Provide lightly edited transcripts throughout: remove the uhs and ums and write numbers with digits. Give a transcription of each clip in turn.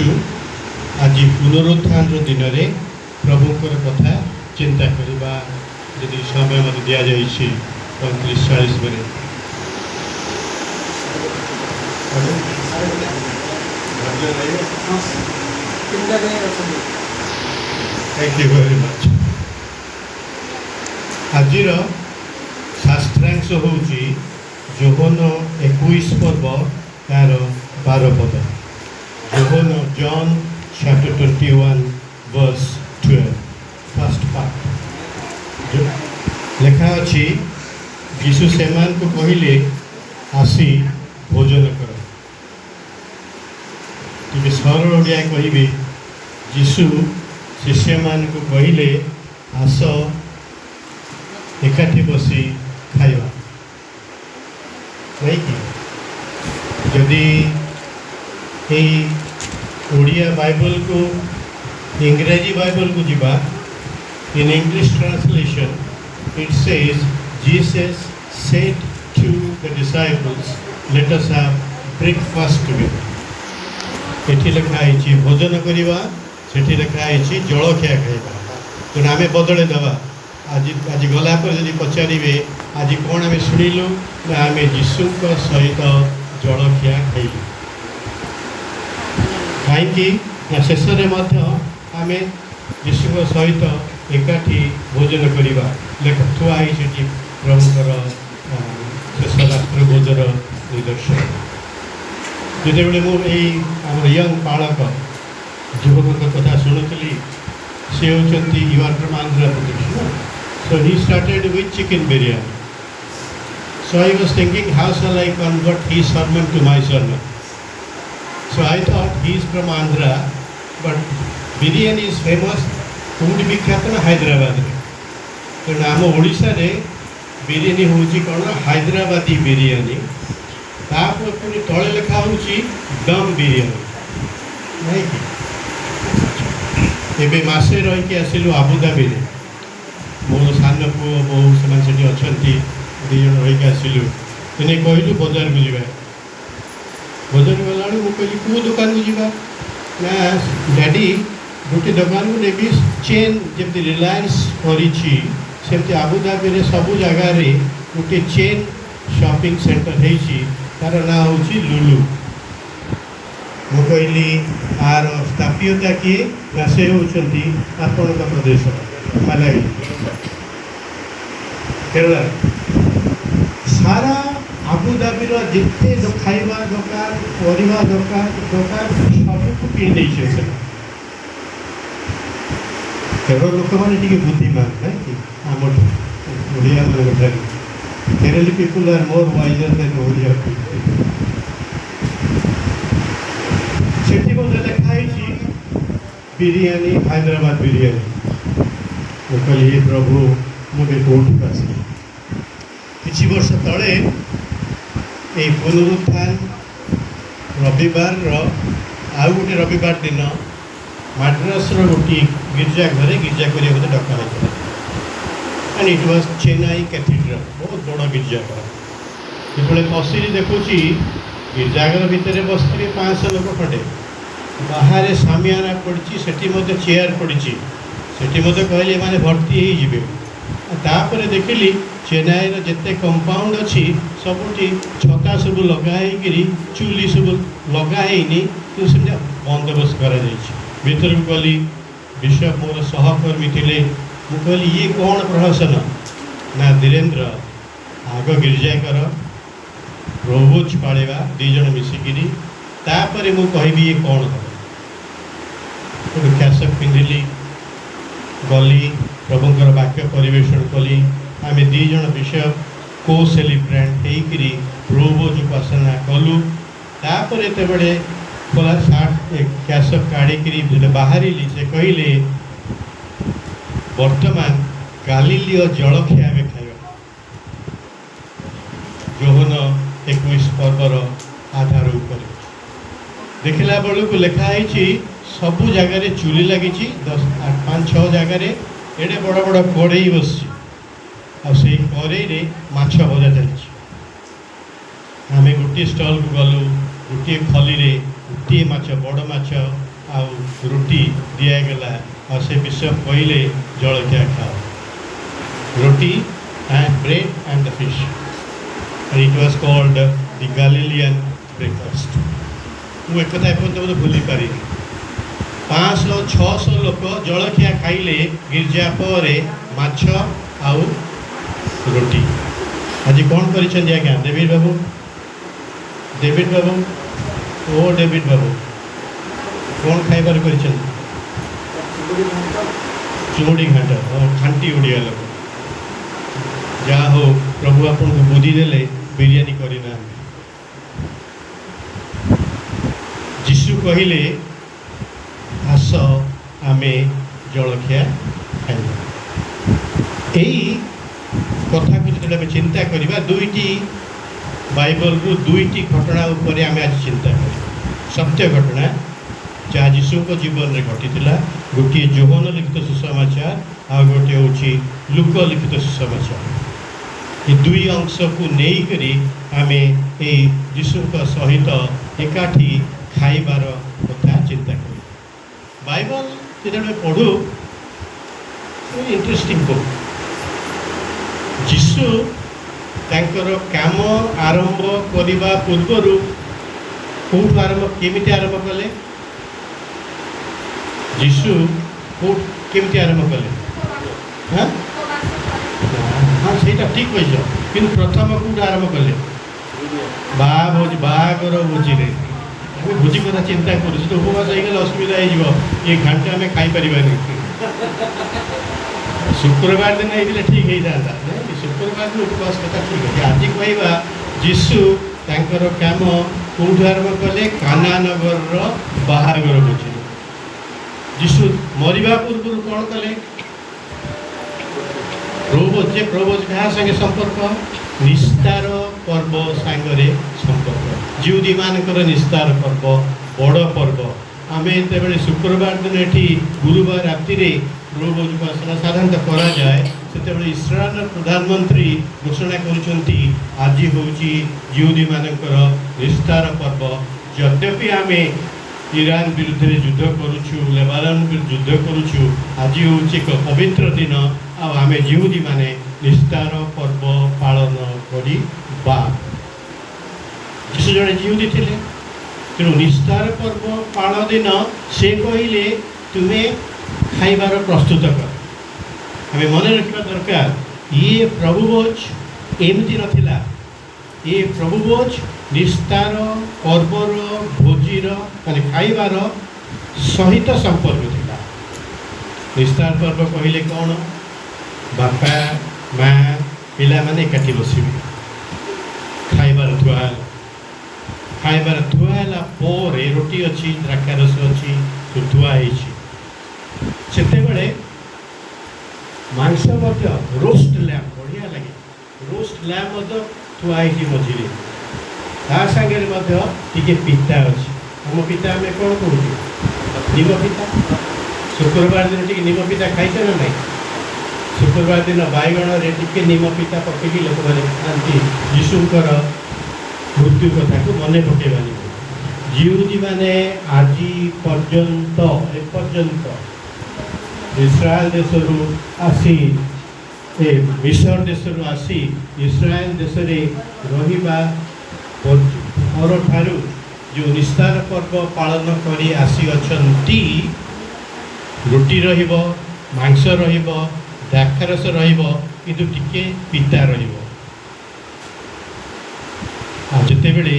आसचु आज पुनरुत्थान दिन में प्रभुंर कथा चिंता करवा यदि समय मत दि जाए 35-40 मिनट। Thank you very much. आज शास्त्रांश हूँ जोहन 21 पर्व तार 12 पद। जोहन John chapter 21 verse 12 first part लिखा अच्छी यीशु सेमान को कहले आसी भोजन कर। टे सरल ओडिया कहि यीशु शिष्य मान को कहले आस एकाठी बसी खाइबा नहीं कि जदि ओडिया बाइबल को इंग्रेजी बाइबल को जीवा in English translation it says Jesus said to the disciples let us have breakfast together. एठी लिखा है भोजन करवा सेठी लिखा है जलखिया खाइबा। तो आम बदले दवा आज आज गला पर जब पचारे आज कौन आम शुणिलु ना आम यीशु सहित जलखिया खाइलु कहीं शेष में आम यीशु सहित एकाठी भोजन करवा लेख थुआई प्रभुकर शेष रात्र भोजन निदर्शन। जिते मुझे यंग बालक युवक कथा शुणुली सी होती you are from Andhra Pradesh so he started with chicken biryani. So I was thinking how shall I convert his sermon to my sermon. So I thought he is from Andhra but biryani is famous कोटी विख्यात ना हैदराबाद में। तो आम ओडिशा रे बिरियानी हूँ कौन हैदराबादी बिरियानी तापर पुणी तले लिखा हूँ दम बिरियानी नहीं कि एबे मासे रही आसिलु आबुधाबी रे मोर सान पु बो से अच्छा दीज रही आसिलु दिने कहलु बजार को जा बजार गला मुझे कौ दुकान को जा ना डैडी गोटे दुकान को नेबी चेन जमी रिलायंस करमती आबुधाबी रे सबू जगार गोटे चेन शॉपिंग सेंटर है तार ना हूँ लुलु। मु कहली आर स्थापीयता किए ना से होती आपण प्रदेश मालावी केरला सारा आबुधाबी जिते खाइबा दरकार परिवा दरकार सबको किणी केरल लोक मैंने बुद्धिमान ना कि आम ओडिया मान Kerali people are more wiser than Odia people. सेठी मत लिखाई बिरियानी हैदराबाद बिरियानी वो कहली प्रभु मुझे कौटू आस कि वर्ष तले ये पुनरुत्थान रविवार आउ गोटे रविवार दिन मद्रास गोटे गिरजा घरे गिरजा करने डका होता and it was Chennai cathedral बहुत बड़ गिरजाघर। जो पशिली देखुची गिरजाघर भितर बसते 500 लोक खंडे बाहर सामियाना पड़ी से चेयर पड़ी से कहले माने भर्ती होपर देखिली चेन्नईर जिते कंपाउंड अच्छी सबुठी छता सब लगाई चूली सब लगाईनी कि बंदोबस्त कर भीतर को गली बिशप मोर सहकर्मी थे मु कहली ये कौन प्रहसन ना धीरेन्द्र आग गिरजा कर प्रभुज पाड़ा दीज मिसिकी तापर मु कहबी ये कौन हम कैसक पिंधिली गली प्रभुंर वाक्य परिवेशन कली आम दीज बिशप को सेलिब्रेंट होकर प्रभुज उपासना कलु तापर ये खोला सार्ट कैसक काढ़ी बाहर से कहले वर्तमान गालिलीय जलखिया में खाइबा जोहन 21 पर्वर आधार उपर देखला बेलू को लिखाई सबू जगार चूली लगी 5-6 जगार एडे बड़ बड़ कड़े बस कड़े माछ भजा चलती आम गोटे स्टल को गलु गोटे खली गोटे माछ बड़ माछ आउ रोटी दिगला और से विषय कहले जलखिया खाओ रोटी and bread and the fish. And it was called the Galilean breakfast. ମୁଁ एकथा एपर्यंत भूली पारि 500-600 लोक जलखिया खाइले गिर्जा पर माछ आउ रोटी। आज कौन करिछन आज्ञा डेविड बाबू ओ डेविड बाबू कौन खाइबार करिछन चुमुड़ी घाट खांटी ओडिया लोक जहाँ हो प्रभु आपन को बुद्धि देले बिरयानी करना जीशु कहले आस आमे जलखिया खाइबा यही कथा को जो आम चिंता करवा दुईटी बाइबल रु दुईटी घटना उपरे आम आज चिंता कर सत्य घटना जहाँ जीशु को जीवन में घटी गोटे जोहन लिखित सुसमाचार आ गोटे हूँ लुक लिखित सुसमाचार ये दुई अंश को नहीं करी आमे ए जीशु सहित एकाठी खाइबार कथा चिंता कर बाइबल जो पढ़ू इंटरेस्टिंग बुक जीशु तांकर काम आरंभ करने पूर्वर कौट आरंभ केमिति आरंभ कले जीशु कौट केमिति आरंभ कले हाँ हाँ सहीटा ठीक कह कि प्रथम कौट आरंभ कले बागर भोजी भोजी कथा चिंता कर उपवास होगले असुविधा हो ये घंटा आम खाईपर शुक्रवार दिन ये ठीक होता शुक्रवार दिन उपवास कथा ठीक है आज कहवा जीशु तांकर काम कौट आरंभ कले काना नगर बाहागर भोजी जीशु मरवा पूर्व कौन कले प्रभोज क्या संगे संपर्क निस्तार पर्व सांगरे संपर्क जिउदी मानकर निस्तार पर्व बड़ पर्व आम जो शुक्रवार दिन ये गुरुवार राति प्रभोज उपासना साधारणतः करा जाए से इस्राएल प्रधानमंत्री घोषणा कर आज हूँ जिउदी मानकर निस्तार पर्व यद्यपि आम ईरान विरुद्ध युद्ध करुचु लेबानन विरुद्ध युद्ध करुचु आज हूँ एक पवित्र दिन आमे जिहुदी माने निस्तार पर्व पालन करवा जीशु जड़े जिहुदी थे तेणु निस्तार पर्व पालन दिन से कहले तुम्हें खाइबार प्रस्तुत कर आम मन रखा दरकार ये प्रभुभोज एमती नथिला ये प्रभुभोज निस्तार पर्वर भोजीर माने खाइबार सहित संपर्क थिला निस्तार पर्व कहले कौन बापा माँ पिला माने एकाठी बसबे खाइबार थुआला पर रोटी अच्छी द्राक्षारस अच्छी थुआई से मांस रोस्ट लैम बढ़िया लगे रोस्ट लैम थुआई मझे ता सागे पिता अच्छी आम पिता आम कौन कहूँ निम पिता शुक्रवार दिन टी निम पिता खाई ना नहीं शुक्रवार दिन बैगण रे निम पिता पकई लोक मैंने खाती यीशुकर मृत्यु कथा को मन पकेबानी जिहुदी माने आज पर्यंत एपर्यंत इस्राएल देश आसी मिस्र देश आसी इस्राएल देश रहिबा पर ठारू जो निस्तार पर्व पालन करी आसी अछंती रोटी रहिबो मांस रहिबो द्राक्षारस रहिबो किंतु टिके पिता रहिबो आ जते बेले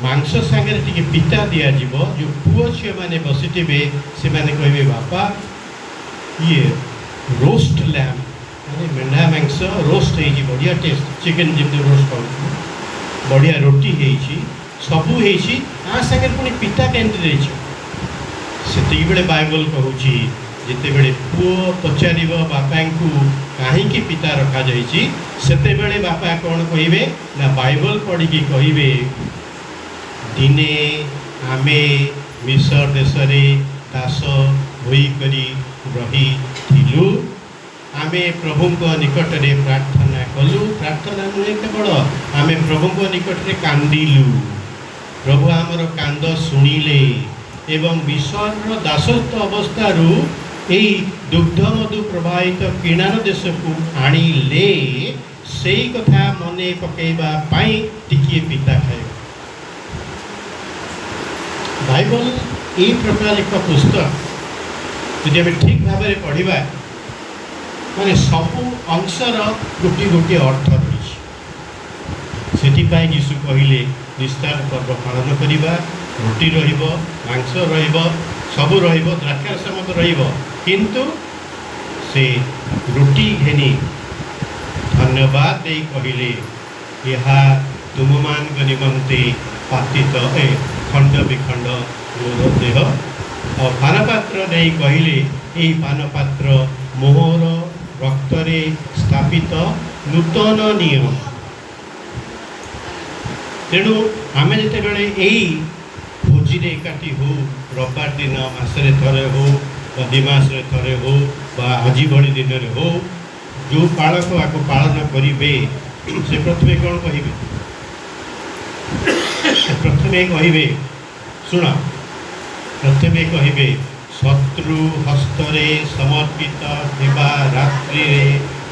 मांस सांगे टिके पिता दिया जीवो जो पुओ छे माने बसिथिबे से माने कहबे बापा ये रोस्ट लैम माने मेंढा मांस रोस्ट हे जी बढ़िया टेस्ट चिकन जिते रोस्ट कर बढ़िया रोटी हेछि सबू हेछि आ संगे पुनी पिता केंद्र देछि सेति बेले बाइबल कहूछि जिते बेले पुओ पचारिबो बापा को काहेकि पिता रखा जाइछि सेते बेले बापा कौन कहिबे ना बाइबल पढ़ी की कहिबे दिने आमे मिस्र देश रे दास होई करी रही थिलु आमे प्रभु निकट रे प्रार्थना कलु प्रार्थना नुहे केवल आमे प्रभु निकट रे कांदिलु प्रभु आमर कांद शुणिले एवं मिसर दासत्व अवस्थारू यही दुग्ध मधु प्रवाहित किणान देश को आणिले से कथा मने पकेबा पाई टिकिए पिता खाए। बाइबल यही प्रकार एक पुस्तक यदि आम ठीक भाव में पढ़ा माने सबू अंशर गोटे गोटे अर्थ रही से यीशु कहले निस्तार पर्व पालन करवा रोटी रंस सबू द्राक्षारस किंतु से रोटी घेनी धन्यवाद दे कहले यह तुम मान निमंते पातित खंड विखंड मोर देह और पानपात्र नहीं कहले यही पानपात्र मोहर रक्तरे स्थापित नूतन नियम। तेणु आम जिते यही भोजी एकाठी हो रविवार दिन मसरे थरे हो दिमास थरे हो आज भली दिन हो जो पालक आपको पालन करेंगे से प्रथम कौन कहे प्रथम कहे शुण प्रथम कहे शत्रु हस्तरे समर्पित थिबा रात्रि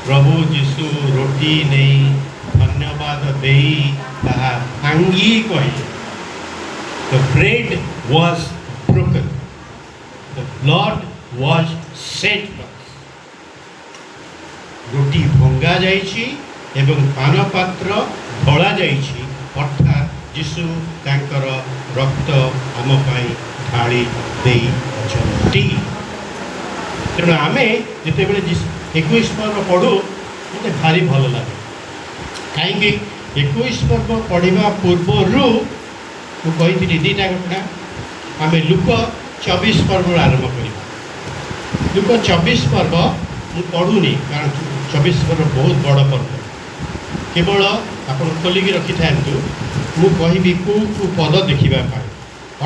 प्रभु जीशु रोटी नहीं धन्यवाद देई ताहा भांगी कहे the bread was broken, the blood was shed for us। रोटी भंगा जाइछि एवं पानपात्र ढला जाइछि अर्थात यीशु तांकर रक्त आम पाई ढाली देई अछंती। तेणु आमे जिते बेले 21 पर्व पढ़ू मते भारी भल लगे कहीं 21 पर्व पढ़ा पूर्वर मु कही दीटा घटना आम लुक 24 पर्व आरंभ कर लुक 24 पर्व मु पढ़ुनी कारण 24 पर्व बहुत बड़ पर्व केवल आप खोलिकी रखि था मु कहि कौ पद देखा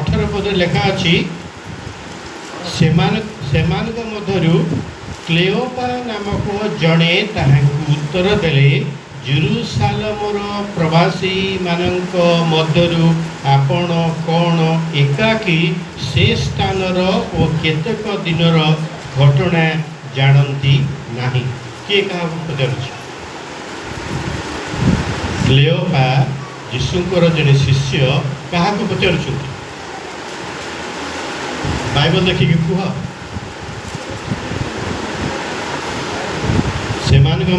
18 पद लेखा अच्छी मध्यरु क्लेओपा नामक जड़े ताहांकु उत्तर देले जेरुसालेमर प्रवासी मानक मध्यरु आपण कौन एकाकी से स्थानर और केतक दिनर घटना जानती नहीं किए क्या पचार क्लेओपा यीशुंकर जड़े शिष्य क्या पचार बाइबल देखिए कह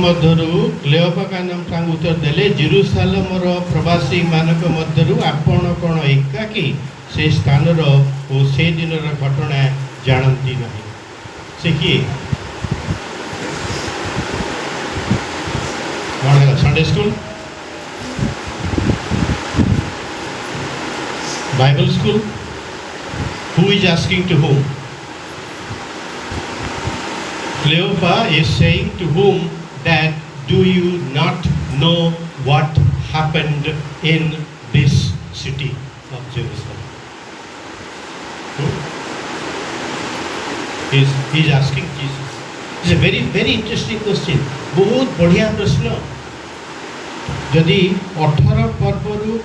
मध्यरु क्लेओपा का नाम उत्तर देले जेरुसालेमर प्रवासी मानक मध्यरु आपण कौन एकाकी से स्थानर और से दिनर घटना जानती नहीं से किए कौन है Sunday school Bible school who is asking to whom? Cleopa is saying to whom that do you not know what happened in this city of Jerusalem? He is asking Jesus. It's a very interesting question. बहुत बढ़िया प्रश्न जदि 18 पर्वरु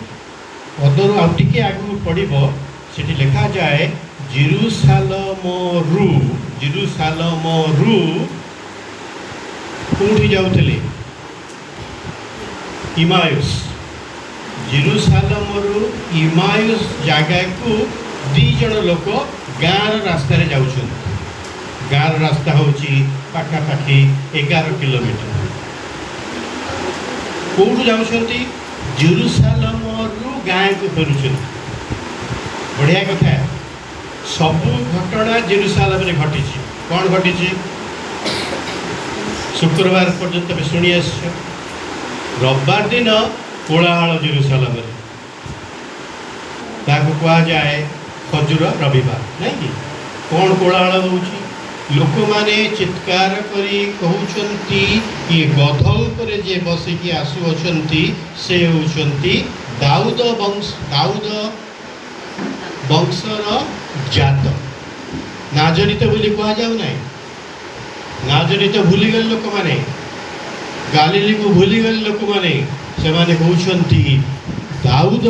पदरु आउ टिके आगु पड़िबो सेठी लिखा जाए जेरुसालेमरु कोठी जाउथले इमायुस जेरुसालेमरु इमायुस जगह को दी जन लोक गाँव रास्ता रे जाउछन गाँव रास्ता होची पाखापाखि 11 किलोमीटर कोठू जाउछंती जेरुसालेमरु गाँव को फेरुछन बढ़िया कथा है सबू घटना जेरुसालेम रे घटी कौन घटी शुक्रवार पर्यंत भी शुणी आस रविवार दिन कोलाहल जेरुसालेम रे कह जाए खजुर रविवार नहीं कि कौन कोलाहल होची लोक माने चित्कार करी कहउछंती ये गध ऊपर जे बसिकी आसुअछंती से होउछंती दाऊद वंशर जात नाजरित बोली कह जाऊ ना नाजरित भूलीगले लोक मैंने गालिली को भूलीगले लोक मैंने से कहते दाऊद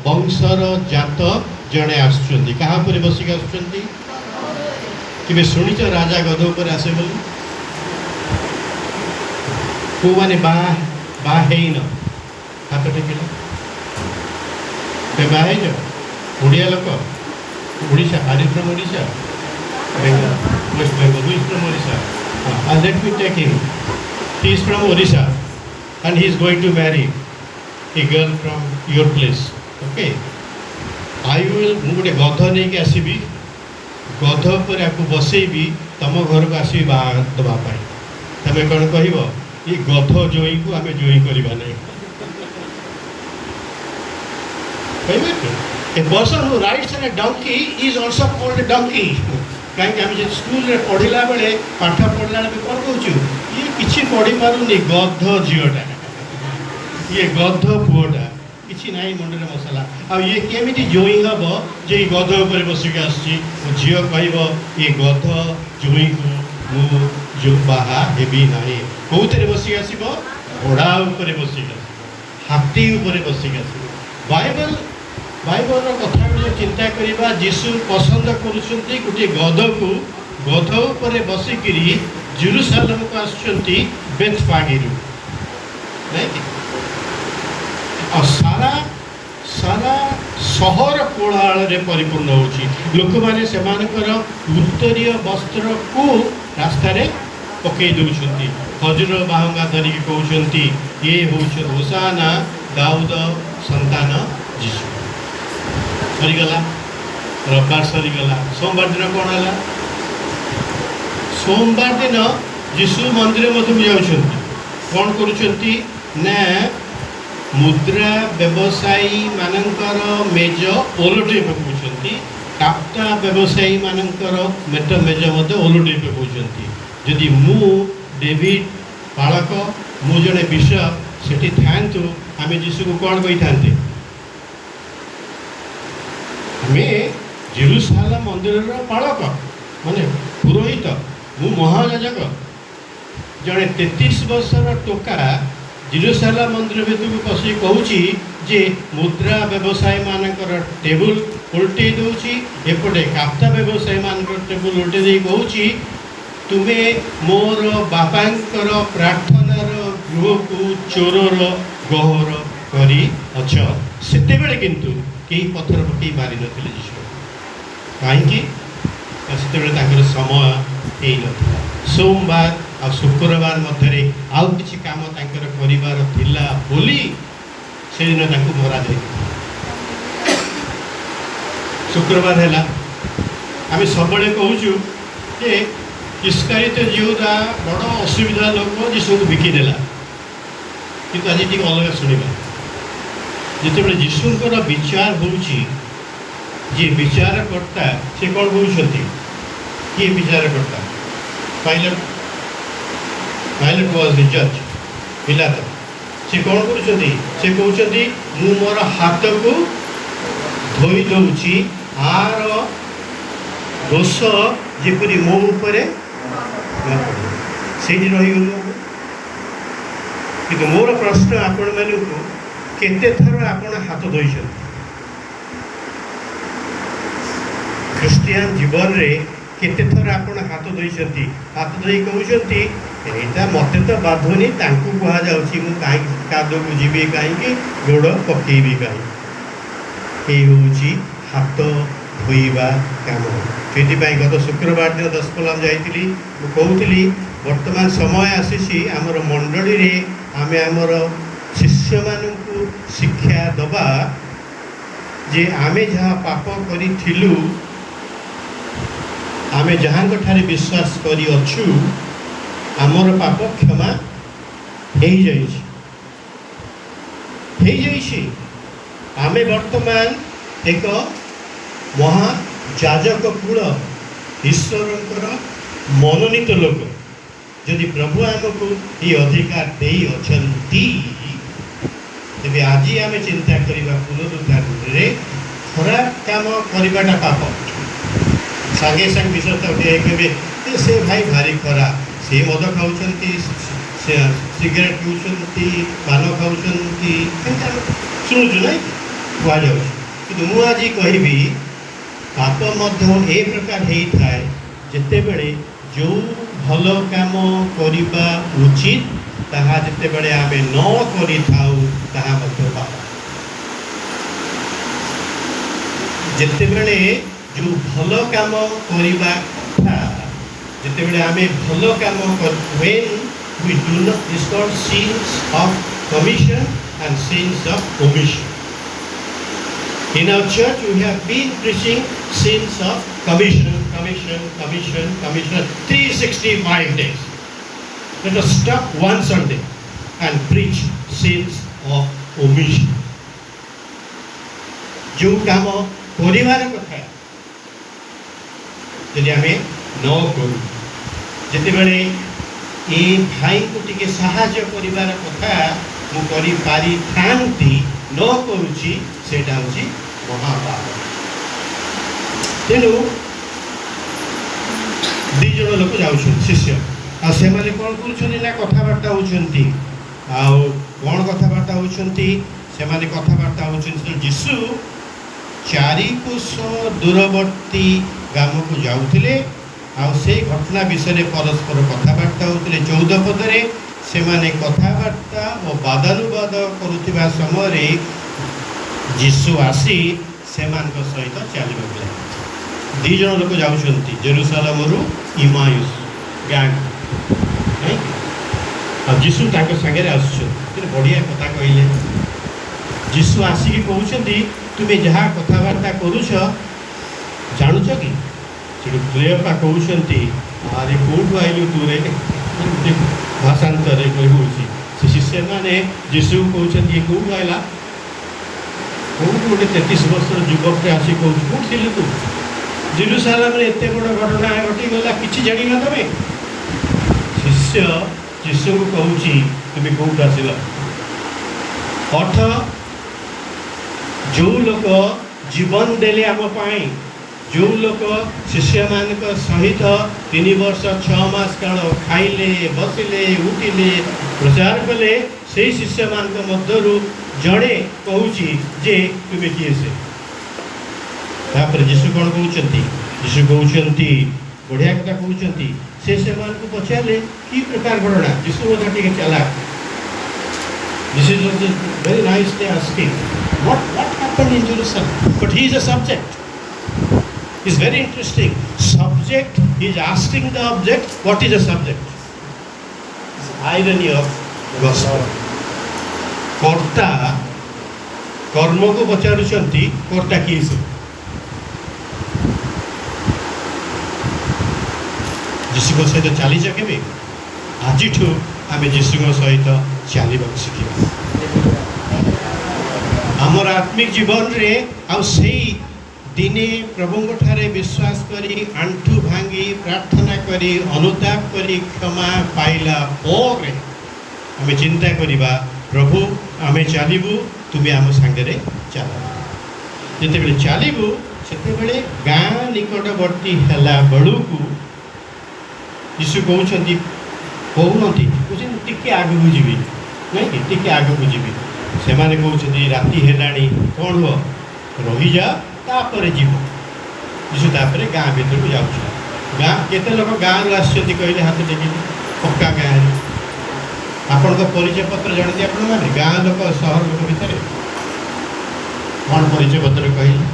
वंशर जात जड़े आसुच्चंती कहा पर बसिक आसुच्चंती केबे शुणिच राजा गध पर आसे बोली को माने बा बा हेइन हाथ टेकिल बा हेज ओडिया लोक Odisha are you from Odisha Bengal West Bengal who is from Odisha and let me take him. He is from Odisha and he is going to marry a girl from your place. Okay. I will गोटे गध नहीं कि आसबि गध पर आपको बसैबी तुम घर को आसबि बाहर दवापाई तुम कौन कह ये गध जोई को आम जोई करवा नहीं A person who rides on a donkey is also called a donkey. कहीं आम जो स्कूल पढ़ला बेले पाठ पढ़ला बेले कौन कहूँ ये किसी पढ़ी पारूनी गध झीटा ये गध पुआटा किसी ना मुंडे मसला आ ये केमी जोई हम जे गध उपर बसिक आसी झी कह ये गध जोई को जो बाहा हेबी ना कौन बसिक आसब घोड़ा उपर बसिक आस हाथी उपर बसिक आस बाइबल बाइबल कथा जो चिंता करवा जीशु पसंद करुँच गोटे गध को गध उपर बसिक जेरूसालेम को आसुच्चंती बेथफागी सारा सारा सहर कोलाहल रे परिपूर्ण होची लोक माने सेमानकर उत्तरीय वस्त्र को रास्ता रे पकई दउछंती खजूर बाहुंगा धरिकी कहउछंती ये होछ होसाना दाऊद संतान जीशु सरीगला रविवार सरीगला सोमवार दिन कौन है सोमवार दिन जीशु मंदिर मध्य जाऊँच कौन करुँच ना मुद्रा व्यवसायी मानकर मेज ओलटे पकाउछंती काप्ता व्यवसायी मानकर मेज मध्य ओलटे पकाउछंती जदि मु डेविड पालक मु जड़े बिशप सेठी थांतु आमे जीशु को कौन कही था आमे जेरूसालेम मंदिर पालक माने पुरोहित मु महायाजक जड़े 33 वर्षर टोका जेरूसालेम मंदिर भितर को पशि कहूँ जे मुद्रा व्यवसायी मानकर टेबुल उल्टे दूची एपटे काप्ता व्यवसायी मानकर टेबुल उल्टे दे कहूँ तुम्हें मोर बापांकर प्रार्थनार गृह को चोरर गहर करी अछ सेते बेले किंतु कई पत्थर पकई मारी नथिले जीशु कहीं से समय होता सोमवार आ शुक्रवार मध्य आउ किसी काम करिवार थिला बोली से दिन मरा जाए शुक्रवार है आम सब कहूँ जे इस्कारित जीवदा बड़ असुविधा लोक जीशु को बिकिदेला कि आज टी अलग शुणा जिते जीशुकर विचार होची जी विचारकर्ता से कौन कहते किए विचारकर्ता पायलट पायलट वाज द जज पिलातस से कौन करुँच से कहते मु मोर हाथ को धोई दौची आर दोष जेपरी मो उपरे से रहीगल कि मोर प्रश्न आपण मानू केते थर आपण हाथ धोई क्रिस्टियान जीवन रे केते थर आपण हाथ धोई हाथ धोई कहते यहाँ मत तो बाधुनी कह जाऊँगी मुझे कादू को जी कहीं गोड़ पकेबी कहीं ये हाथ धोइबा काम से गत शुक्रवार दिन 10 कलाम जाइली कहूली वर्तमान समय आसी आमर मंडली रे आमे आमर शिष्य मानू शिक्षा दबा जे आमे जहाँ पाप करिथिलु आमे जहाँ ठारे विश्वास करी अछु आमर पाप क्षमा हो जाइछि आमे वर्तमान एक महाजाजक कूल ईश्वर मनोनीत लोक जदि प्रभु आमको ये अधिकार दे अछंती तेबे आज आम चिंता करवा पुनरुद्धार खराब काम करवाटा पाप सागे सागे विश्वास कहे से भाई भारी खराब से मद खाऊँ सिगरेट पीऊँ पान खाऊँ शुणुचु ना कह କିନ୍ତୁ ମୁଁ ଆଜି କହିବି ପାପ ମଧ୍ୟ ଏ ପ୍ରକାର ହେଇଥାଏ ଯେତେବେଳେ ଯେଉଁ ଭଲ କାମ କରିବା ଉଚିତ ତାହା ଯେତେବେଳେ ଆମେ ନ କରିଥାଉ ତାହା ମଧ୍ୟ ପାପ। ଯେତେବେଳେ ଯେଉଁ ଭଲ କାମ କରିବା କଥା ଯେତେବେଳେ ଆମେ ଭଲ କାମ when we do not, is called sins of commission and sins of omission. In our church, we have been preaching sins of commission, 365 days. Let us stop one Sunday and preach sins of omission. जो काम परिवार कथा यदि आम न करूँ जितेबाला ये भाई को टिके साहाय्य करिवार कथा मु करि पारि थांती न करूची सेटा होची महापाप। तेणु दी जन लोक जाउछन शिष्य आ से माने कोन करूछन ना कथाबार्ता होछंती आ कोन कथाबार्ता होछंती से माने कथाबार्ता होछन यीशु चारिकोश दूरवर्ती गाम को जाउथिले आ से घटना विषय परस्पर कथाबार्ता होते 14 पदरे से माने कथाबार्ता और बादानुवाद करुवा समय यीशु आसी से सहित चलने लगे। दी जन लोक जाउछंती जेरूसालेम रु इमायुस गाँ यीशु ताक संगे आसुछन बढ़िया कथा कहले। यीशु आसिक कहते तुम्हें जहाँ कथबार्ता करुच जानुच कि क्लेपा कहते अरे कौटू आइलु तू रे भाषांतर कहूँ शिष्य मैंने यीशु कहते ये कौटू आइला कौटू गोटे 33 वर्ष युवक आसी कौन कौट तू जेरूसालेम एत बड़ घटना घटीगला कि जाना तुम्हें शिष्य यीशु को कहूँ तुम्हें कौट आसिल अर्थ जो लोक जीवन देले आम पाई जो लोक शिष्य मान सहित 3 वर्ष 6 मास काल खाइले बसिले उठिले प्रचार कले से शिष्य मान मध्यरु जड़े कहूँ जे तुम्हें किए से यीशु कौन कहते यीशु कहते बढ़िया कथा कहते से को पचारे कि प्रकार घटना यीशु मत टे चलाक This is very nicely asking what happened in Jerusalem, but he is a subject. It's very interesting. Subject is asking the object. What is a subject? It's the irony of gospel. कर्ता कर्म को पचारुचंती कर्ता किए से यीशु सहित चलीच के आज आम यीशु सहित चलवा शिखा आमर आत्मिक जीवन रे आ दिने प्रभु ठारे विश्वास करी आंठू भांगी प्रार्थना करी अनुताप करी क्षमा पाइला पर आम चिंता करिबा प्रभु आम चलू तुम्हें आम सांगे चल जिते चलू से गाँ निकटवर्ती है बेलू यीशु कहते टे आगू जी नहीं टे आगू जी से कहते राति है कौन हो रही जा तापर जीव यीशु तापर गाँ भीतर को जाऊँ गाँ केते लोक गाँव आसते कहले हाथ टेक पक्का गाँव आपण परिचय पत्र जानते आपण मैंने गाँ लोक सहर लोक भितर कौन परिचय पत्र कहले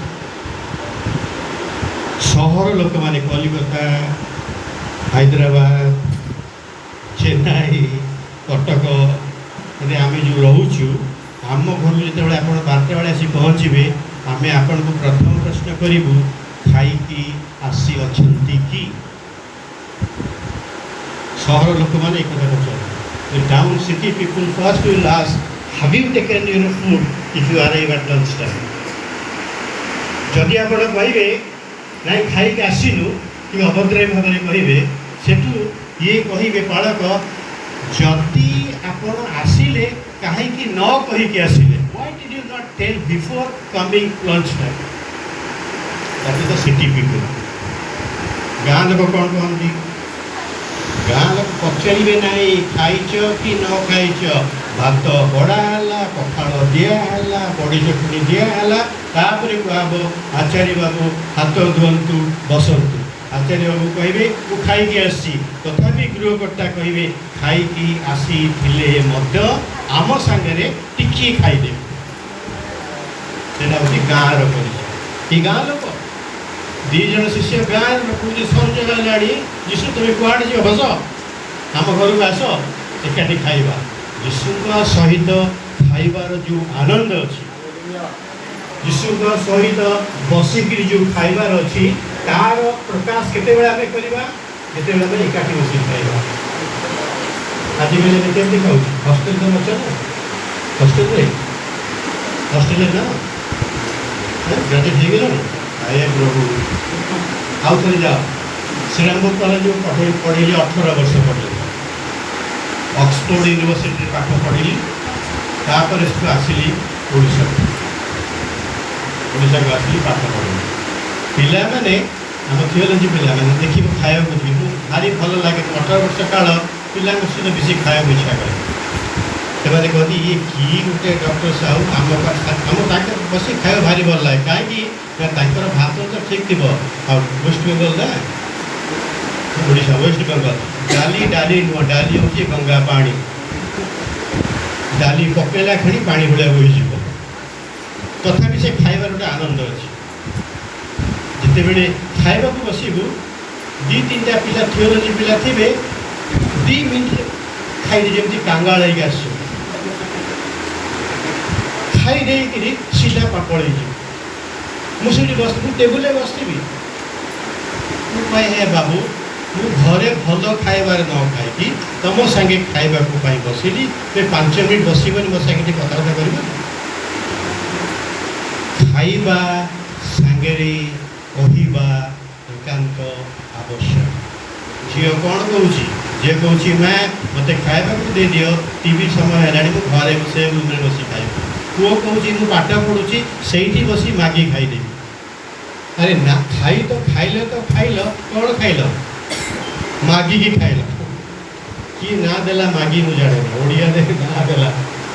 सहर लोक मैंने कलिकता हैदराबाद चेन्नई कटक आम जो रोचु आम घर जो आप 12टा बेले आसी पहुँचे आम आपन को प्रथम प्रश्न करूँ खाई आसी अच्छा कि सहर लोक मैंने एक कथा पचार town city people first will ask have you taken your food if you arrive at lunch time जदि आप कहे ना खाई आसनु कि अभद्राई भाव में कहे सेठू ये कहे पालक जदि आपण आसिले कहीं न कहीकि आसिले why did you not tell before coming lunch time that is the city people गाँ लोक कौन कहती गाँ लोक पचारे ना खाइच कि न खाइच भात बड़ा है पखाड़ दिहला बड़ी चटनी दिहला तापर कहब आचार्य बाबू हाथ धुअतु बसतु आचार्य बाबू कहे मु खाई आसी तथापि गृहकर्ता कहे खाई आसी आम सांगे टिकी खाईदे गाँव रही गाँ लोक दीज शिष्य गाँव लोक संजय है जीशु तुम कड़े जी बस आम घर को आस एकाठी खाइबा यीशु सहित खाइबार जो आनंद अच्छी यीशु सहित बसिक जो खाइबार अच्छी तार प्रकाश केते आम करवा जिते आम एकाठी बस खाइबा आज बेले केमती खाऊ हस्टेल तो अच्छे ना हस्टेल ना ग्राजुएट हो गल आए प्रभु आउ थे जाओ श्रीरामपुर कॉलेज पढ़े 18 वर्ष पढ़े ऑक्सफोर्ड यूनिवर्सिटी पाठ पढ़ी तापर आसली ओडिशा को आसली पाठ पढ़ी पिला माने आम थियोलॉजी पिला माने देखिए खाया भारी भल लगे 18 वर्ष काल पिला सहित बेसी खाया इच्छा करे से कहती ये कि गोटे डॉक्टर साहू आम बस खाया भारी भल लगे कहीं भात तो ठीक थी वेस्ट बेंगल ना ओडिशा वेस्ट बेंगल डाली डाली नुह डाली हूँ गंगा पानी डाली पकेला खड़ी पानी भलिया बोज तथापि से खाइबार गोटे आनंद अच्छे जिते बड़े खाइबा बसबू 2-3टा पिला थियोलॉजी पिला थे 2 मिनट खाई जमी कांगाल आस खाई सीधा पड़े मुझे बस टेबुल बसबी हे बाबू मु घरे भल खाइबार न खाई तुम सांगे खाइबा बसिली 5 मिनट बसबनी मो सांगे कथबार्ता कर खाइबा सांगे कहवा एकांत आवश्यक झील कौन कौच जी कौच मैं मत खाइबा दे दियो टीवी समय है घरे से रूम में बस खाइ पुओ कौच मु पाठ पढ़ुची से बसी मागी खाईदेवी अरे ना खाई तो खाइल कौन खाइल मागी की खाइल कि ना देला मागी मु जाने ओडिया दे ना देला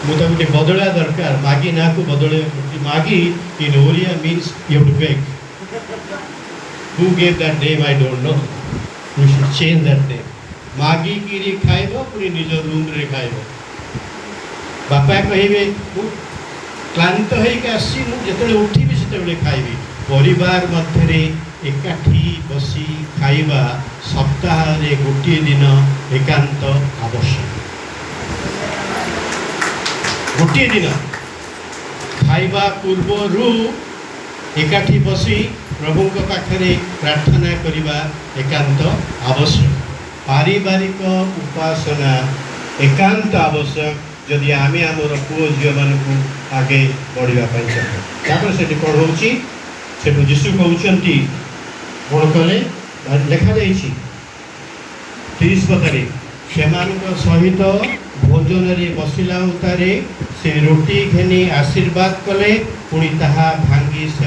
मुझे गोटे बदलवा दरकार मागी ना को बदल मागी in Oriya means you have to beg who gave that name I don't know we should change that name मागी की खाइब पुणी निज रूम रे खाइब बापा कहे क्लांत होकर आसी मुझे उठी से खाइबी परिवार मध्य एकाठी बसी खाइबा सप्ताह रे गोटे दिन एकांत आवश्यक गोटे दिन खाइबा पूर्वरु एकाठी बसी प्रभु पाखरे प्रार्थना करने एकांत आवश्यक पारिवारिक उपासना एकांत आवश्यक जदि आमे आमर पुओ झील मानू आगे बढ़ापी चाहूँ से पढ़ाऊँगी से जीशु कहते कौन कले लिखा 30 पदे से सहित भोजन रे बसिला उतारे से रोटी घेनी आशीर्वाद कले पुणी ताहा भांगी से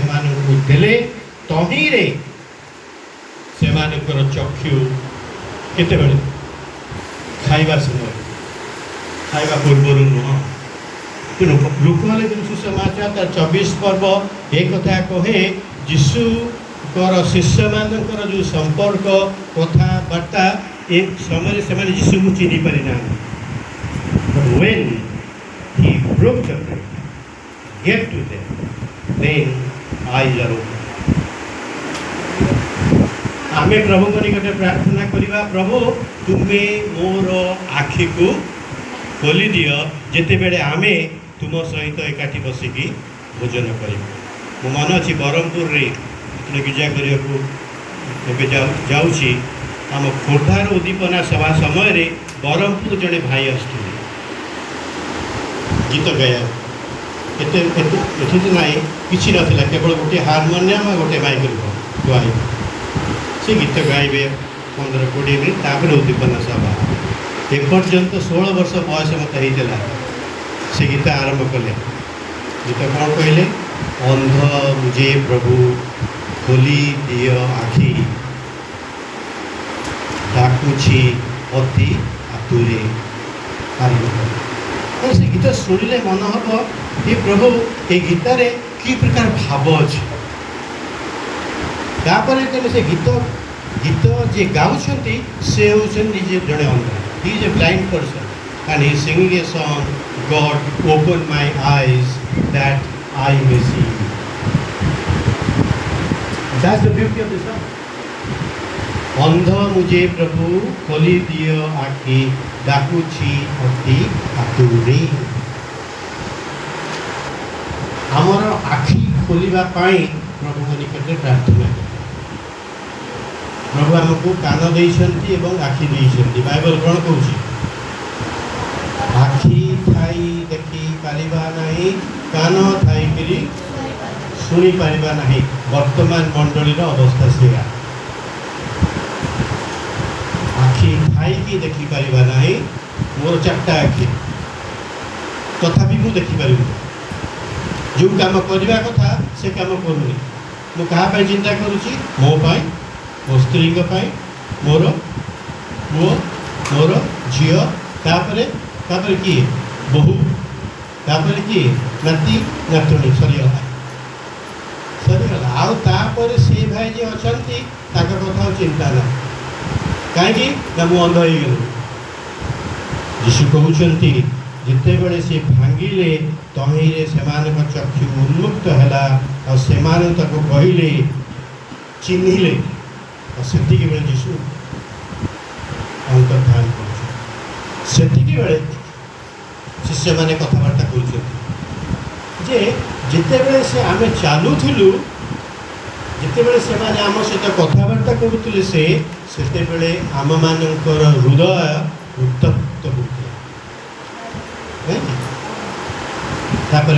देले तहीरे से चक्षु केते बेले खाइबा समय खाइबा पूर्व नुह कि लोक सुसमाचार तार 24 पर्व एक कथा कहे जीशु शिष्य मानकर जो संपर्क कथबार्ता ए समय से जीशु को चिन्ह पारि ना when he broke the bread gave to them then eyes are open आमे प्रभु को निकटे प्रार्थना करिबा प्रभु तुमे मोर आखि को खोली दियो जेते बेले आमे तुम सहित एकाठी बसिकी भोजन कर मो मन अच्छी ब्रह्मपुर रे गिजा करने जाऊँगी आम खोर्धार उद्दीपना सभा समय रे ब्रह्मपुर जड़े भाई आसते गीत गाया एत तो ना कि ना केवल गोटे हारमोनियम गोटे माइक गाई से गीत गाइबे 15-20 मिनट तापर उद्दीपना सभा एपर्यंत 16 वर्ष बयस मत होता से गीत आरंभ कले गीत कौन कहले अंध मुझे प्रभु खोली दियो आखि डाकुछि अति आतुरे आरंभ से गीत शुणिले मन हम ये प्रभु ये गीतार कि प्रकार भाव अच्छे तापर से गीत गीत जे गाँव से होजे जड़े अंध he is a blind person and he singing a song God open my eyes that I may see that's the beauty of the song अंध मुझे प्रभु खोली दियो आखि डाकुची अति आतुरे आमर आखि खोलिबा पाई प्रभु निकट प्रार्थना प्रभु आमको कान देइछन्ति एवं आखि देइछन्ति बाइबल कोन कहउछि आखि थाई देखि पारिबा नाही कान थाई करी सुनी पारिबा नाही वर्तमान मंडलीर अवस्था सेया आखि थाई देखी पारिबा नाही मोर चारटा आखि तथापि मु देखी पारिबि जो काम करवा कथा से काम करूनी मु कहा पाई चिंता करूची मो पाई मो स्त्री मोर पुओ मोर झील तापर किए बहु तापर किए नाती नातुणी सरीगला आउ तापर से भाई जे अछंती ताका कथा चिंता ना कहीं मु अंध हो गल यीशु कहते जिते बड़े से भांगिले तहिरे से चक्षु उन्मुक्त है से कहले चिन्हिले से बेले यीशु अंतर्धान कर शिष्य मैंने कथबार्ता करते से आम चलुलु जितेबले से आम सहित कथबार्ता करुले से आम मानकर हृदय उत्तप्त होता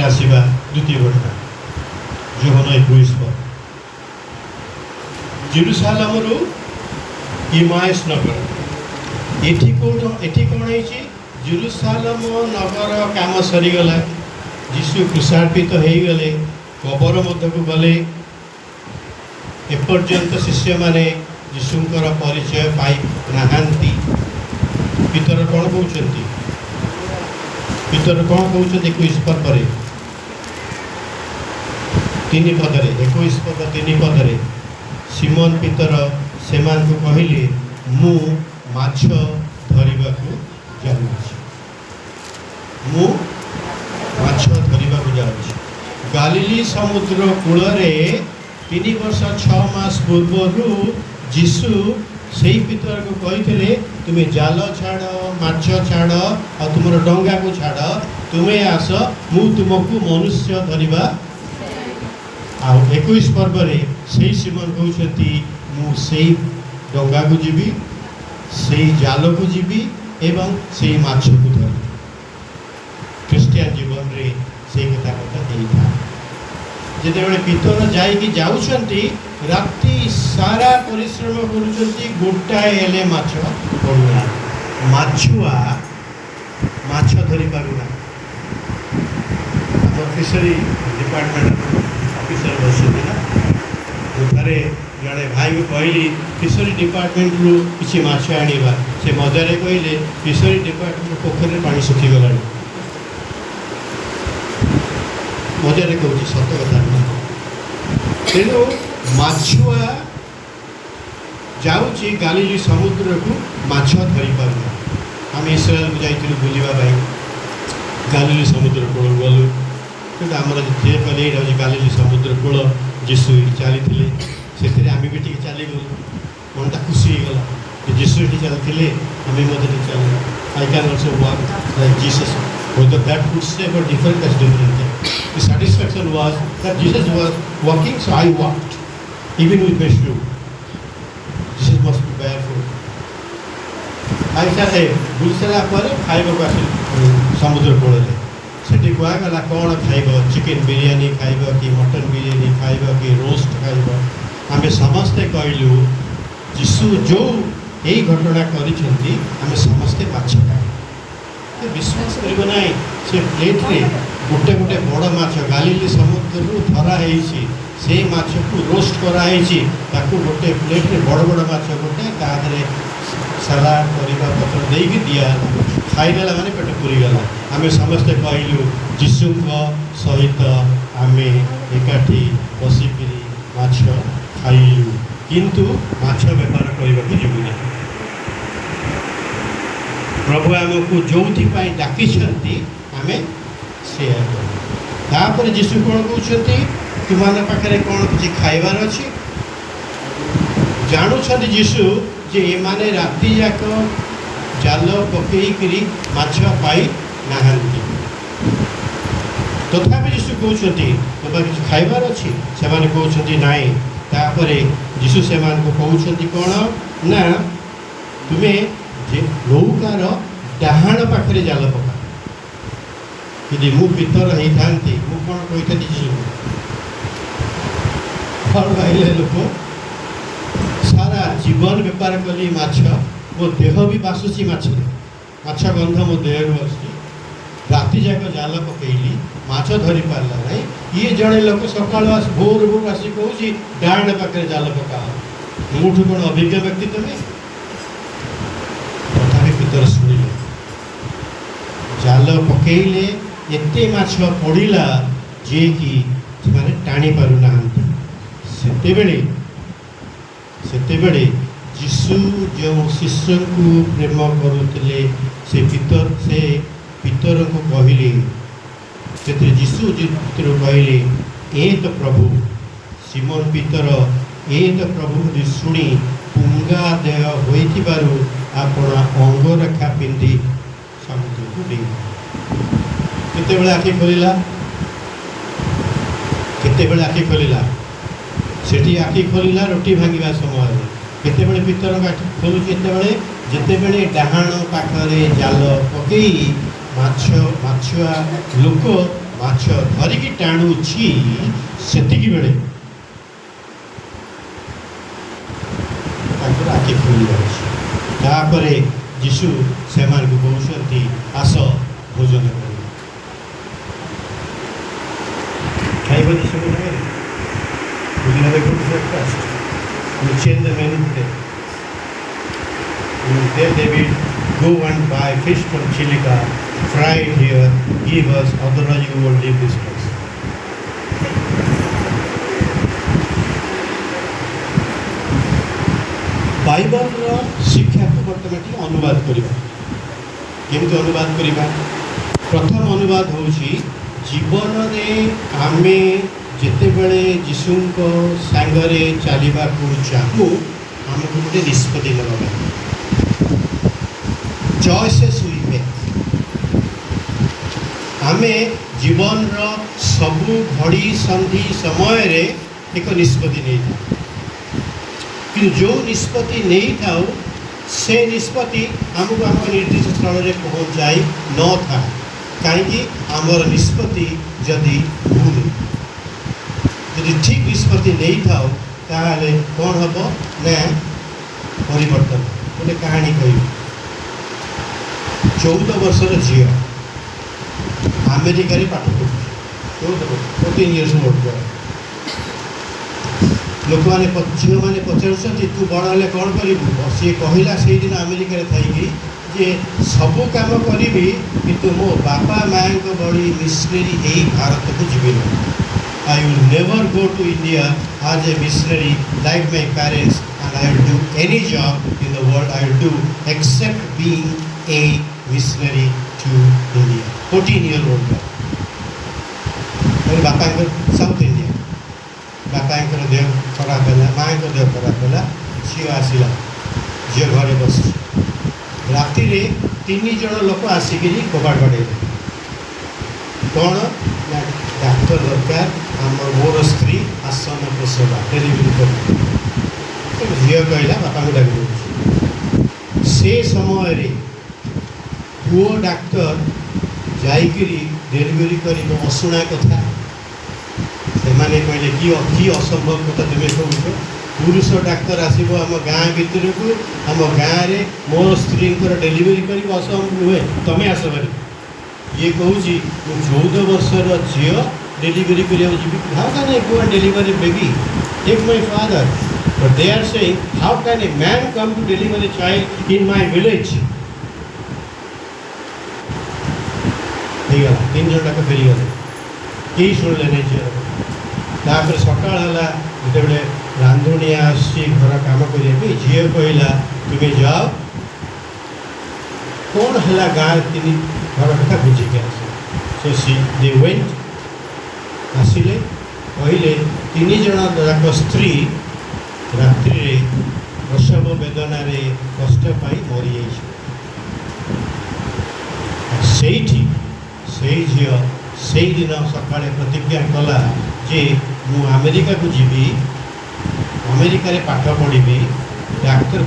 आसवा द्वितीय घटना जोहन 21 जेरुसालेम रु इमाएस नगर एठी कौन है जेरुसालेम नगर काम सरीगला यीशु क्रूसार्पित हो गले कबर मध्य को गले एपर्यंत शिष्य माने यीशुंकर परिचय पाई नाहांती पितर कौन कहते पितर कौन कहते 21 पर 3 पदरे 21 पद 3 पदरे सिमोन पितर से कहले मु माछ धरिबाकू जाउछि मु माछ धरिबाकू जाउछि गालिली समुद्र कूल रे 3 वर्ष 6 मास पूर्व जीशु से पितर को कही तुम्हें जाल छाड़ माछ छाड़ आ तुम डंगा को छाड़ तुम्हें आस मु तुमको मनुष्य धरिबा आ 21 पर्व से सिमोन कहते मुझे डंगा को जीवी से जाल को जीवी एवं से माछ को धर ख्रीस्टियन जीवन रे से कथा कथा जिते पितर जाऊँच राति सारा परिश्रम कर गोटाए हेले माछ पड़ूना माछुआ माछ धरी पारूना फिशरी डिपार्टमेंट ऑफिसर बसती ना थे जड़े भाई को कहली फिशरी डिपार्टमेंट रु किसी माछ आनिबा से मजारे कहले फिशरी डिपार्टमेंट पोखर पानी सुखीगला मजारे कहूँ सत कथा तेणु माछुआ जाऊँगी गालिली समुद्र को माछ धरी पारूना आम इस्राएल को जाइलु बुलवाई गालिली समुद्र कूल गलु कि आमर जे कहले ये गालिली समुद्र कूल जीशु चली से आम भी टी चलीगलु मनटा खुशी होगला कि जीशु ये चलते आम चल I can also work like Jesus whether that footstep or different, that's different thing. The satisfaction was that Jesus was walking, so I walked, even with my shoe. Jesus must be barefoot. I said, hey, बुलसला पर खाइबा को आसी समुद्र cool सेठी कहगला कौन खाइब chicken biryani खाइब कि mutton biryani खाइब कि रोस्ट खाइब आम समस्ते कहलु जीशु जो यही घटना करिसेंती आम समस्ते माछ खाइब विश्वास कर ना से प्लेट रे गोटे गोटे बड़ माछ गालिली समुद्र धराई से माछ को रोस्ट कराई गोटे प्लेट रे बड़ बड़ माछ गोटे सलाड परिवा पत्र देकी दिया ଖାଇଦେଲା ମାନେ ପେଟ ପୁରିଗଲା। ଆମେ ସମସ୍ତେ କହିଲୁ ଯୀଶୁଙ୍କ ସହିତ ଆମେ ଏକାଠି ବସିକିରି ମାଛ ଖାଇଲୁ, କିନ୍ତୁ ମାଛ ବେପାର କରିବାକୁ ଯିବୁ ନାହିଁ। ପ୍ରଭୁ ଆମକୁ ଯୋଉଥିପାଇଁ ଡାକିଛନ୍ତି ଆମେ ସେୟା କରୁ। ତାପରେ ଯୀଶୁ କ'ଣ କହୁଛନ୍ତି? ତୁମମାନଙ୍କ ପାଖରେ କ'ଣ କିଛି ଖାଇବାର ଅଛି? ଜାଣୁଛନ୍ତି ଯୀଶୁ ଯେ ଏମାନେ ରାତି ଯାକ ଜାଲ ପକେଇକିରି ମାଛ ପାଇ ନାହାନ୍ତି। ତଥାପି ଯୀଶୁ କହୁଛନ୍ତି ତୁମର କିଛି ଖାଇବାର ଅଛି? ସେମାନେ କହୁଛନ୍ତି ନାହିଁ। ତାପରେ ଯୀଶୁ ସେମାନଙ୍କୁ କହୁଛନ୍ତି କ'ଣ ନା, ତୁମେ ଯେ ନୌକାର ଡାହାଣ ପାଖରେ ଜାଲ ପକା। ଯଦି ମୁଁ ପିତର ହେଇଥାନ୍ତି ମୁଁ କ'ଣ କହିଥାନ୍ତି ଯୀଶୁକୁ? ଫଳ ଖାଇଲେ ଲୋକ, ସାରା ଜୀବନ ବେପାର କଲି ମାଛ, ମୋ ଦେହ ବି ବାସୁଛି ମାଛରେ, ମାଛ ଗନ୍ଧ ମୋ ଦେହରୁ ଆସୁଛି, ରାତି ଯାକ ଜାଲ ପକେଇଲି ମାଛ ଧରି ପାରିଲା ନାହିଁ। ଇଏ ଜଣେ ଲୋକ ସକାଳୁ ଭୋରୁ ଆସି କହୁଛି ଡାହାଣ ପାଖରେ ଜାଲ ପକାଅ। ମୋଠୁ କ'ଣ ଅଭିଜ୍ଞ ବ୍ୟକ୍ତି ତମେ? ତଥାପି ପିତର ଶୁଣିଲେ, ଜାଲ ପକେଇଲେ ଏତେ ମାଛ ପଡ଼ିଲା ଯିଏକି ସେମାନେ ଟାଣି ପାରୁନାହାନ୍ତି। ସେତେବେଳେ ଯୀଶୁ ଯେଉଁ ଶିଷ୍ୟଙ୍କୁ ପ୍ରେମ କରୁଥିଲେ ସେ ପିତରଙ୍କୁ କହିଲେ, ସେଥିରେ ଯୀଶୁ ପିତରକୁ କହିଲେ, ଏ ତ ପ୍ରଭୁ। ସିମୋନ ପିତର ଏ ତ ପ୍ରଭୁ ବୋଲି ଶୁଣି ପୁଙ୍ଗା ଦେହ ହୋଇଥିବାରୁ ଆପଣ ଅଙ୍ଗରେଖା ପିନ୍ଧି ସମୁଦ୍ରକୁ ଡେଇଁଲେ। କେତେବେଳେ ଆଖି ଖୋଲିଲା? ସେଠି ଆଖି ଖୋଲିଲା ରୋଟି ଭାଙ୍ଗିବା ସମୟରେ। କେତେବେଳେ ପିତରଙ୍କ ଆଖି ଖୋଲୁଛି? ଯେତେବେଳେ ଡାହାଣ ପାଖରେ ଜାଲ ପକେଇ ମାଛୁଆ ଲୋକ ମାଛ ଧରିକି ଟାଣୁଛି, ସେତିକି ବେଳେ ତାଙ୍କର ଆଖି ଖୋଲି ଯାଉଛି। ତାପରେ ଯୀଶୁ ସେମାନଙ୍କୁ କହୁଛନ୍ତି, ଆସ ଭୋଜନ କରିବ। ଖାଇବ ଯୀଶୁଙ୍କ ଜାଗାରେ? Will you have a good breakfast? You change the menu today. You tell David, go and buy fish from Chilica, fry it here, give us, otherwise you will leave this place. ବାଇବଲର ଶିକ୍ଷାକୁ ବର୍ତ୍ତମାନ ଟିକେ ଅନୁବାଦ କରିବା। କେମିତି ଅନୁବାଦ କରିବା? ପ୍ରଥମ ଅନୁବାଦ ହେଉଛି, ଜୀବନରେ ଆମେ ଯେତେବେଳେ ଯୀଶୁଙ୍କ ସାଙ୍ଗରେ ଚାଲିବାକୁ ଚାହୁଁ ଆମକୁ ଗୋଟେ ନିଷ୍ପତ୍ତି ନେବା ପାଇଁ, ଚଏସେସ୍ ୱି ମେକ୍। ଆମେ ଜୀବନର ସବୁ ଘଡ଼ି ସନ୍ଧି ସମୟରେ ଏକ ନିଷ୍ପତ୍ତି ନେଇଥାଉ, କିନ୍ତୁ ଯେଉଁ ନିଷ୍ପତ୍ତି ନେଇଥାଉ ସେ ନିଷ୍ପତ୍ତି ଆମକୁ ଆମ ନିର୍ଦ୍ଦିଷ୍ଟ ସ୍ଥଳରେ ପହଞ୍ଚାଇ ନଥାଏ। କାହିଁକି? ଆମର ନିଷ୍ପତ୍ତି ଯଦି ଭୁଲ, ଯଦି ଠିକ୍ ନିଷ୍ପତ୍ତି ନେଇଥାଉ ତାହେଲେ କ'ଣ ହେବ ନା ପରିବର୍ତ୍ତନ। ଗୋଟେ କାହାଣୀ କହିବି। 14 ବର୍ଷର ଝିଅ ଆମେରିକାରେ ପାଠ ପଢ଼ୁଛି। 14 years old। ଲୋକମାନେ ଝିଅମାନେ ପଚାରୁଛନ୍ତି ତୁ ବଡ଼ ହେଲେ କ'ଣ କରିବୁ? ସିଏ କହିଲା ସେଇଦିନ ଆମେରିକାରେ ଥାଇକି ଯେ ସବୁ କାମ କରିବି କିନ୍ତୁ ମୋ ବାପା ମାଆଙ୍କ ଭଳି ମିଶନେରୀ ହେଇ ଭାରତକୁ ଯିବି ନାହିଁ। I will never go to India as a missionary like my parents, and I will do any job in the world I will do except being a missionary to India. 14-year-old girl. ବାପାଙ୍କର south India. ବାପାଙ୍କର ଦେହ ଖରାପ ହେଲା, ମାଆଙ୍କ ଦେହ ଖରାପ ହେଲା, ଝିଅ ଆସିଲା, ଝିଅ ଘରେ ବସିଛି। ରାତିରେ 3 ଜଣ ଲୋକ ଆସିକିରି କବାଟ ବାଡ଼େଇଲେ। କ'ଣ ନା ଡାକ୍ତର ଦରକାର, ମୋର ସ୍ତ୍ରୀ ଆସନ ପ୍ରସବା ଡେଲିଭରି କରିବ। ଝିଅ କହିଲା ବାପାଙ୍କୁ ଡାକି ଦେଉଛି। ସେ ସମୟରେ ପୁଅ ଡାକ୍ତର ଯାଇକିରି ଡେଲିଭରି କରିବ ଅଶୁଣା କଥା। ସେମାନେ କହିଲେ କି ଅସମ୍ଭବ କଥା ତୁମେ କହୁଛ? ପୁରୁଷ ଡାକ୍ତର ଆସିବ ଆମ ଗାଁ ଭିତରକୁ, ଆମ ଗାଁରେ ମୋର ସ୍ତ୍ରୀଙ୍କର ଡେଲିଭରି କରିବ, ଅସମ୍ଭବ ନୁହେଁ, ତମେ ଆସ ଭାରି। ଇଏ କହୁଛି ମୁଁ 14 ବର୍ଷର ଝିଅ ଡେଲିଭରି କରିବାକୁ ଯିବି। How can I go and deliver a baby? Take my father. But they are saying, how can a man come to deliver a child in my village? ହେଇଗଲା 3 ଜଣ ଯାକ ଫେରିଗଲେ କେହି ଶୁଣିଲେ ନାହିଁ ଝିଅର। ତାପରେ ସକାଳ ହେଲା ଯେତେବେଳେ ରାନ୍ଧୁଣିଆ ଆସୁଛି ଘର କାମ କରିବା ପାଇଁ ଝିଅ କହିଲା ତୁମେ ଯାଅ କ'ଣ ହେଲା ଗାଁ 3 ଘର କଥା ବୁଝିକି ଆସ। ସୋ ଦେ ୱେଣ୍ଟ ଆସିଲେ କହିଲେ 3 ଜଣ ଯାକ ସ୍ତ୍ରୀ ରାତ୍ରିରେ ପ୍ରସବ ବେଦନାରେ କଷ୍ଟ ପାଇ ମରିଯାଇଛି। ସେଇଠି ସେଇ ଝିଅ ସେଇଦିନ ସକାଳେ ପ୍ରତିଜ୍ଞା କଲା ଯେ ମୁଁ ଆମେରିକାକୁ ଯିବି, ଆମେରିକାରେ ପାଠ ପଢ଼ିବି, ଡାକ୍ତରୀ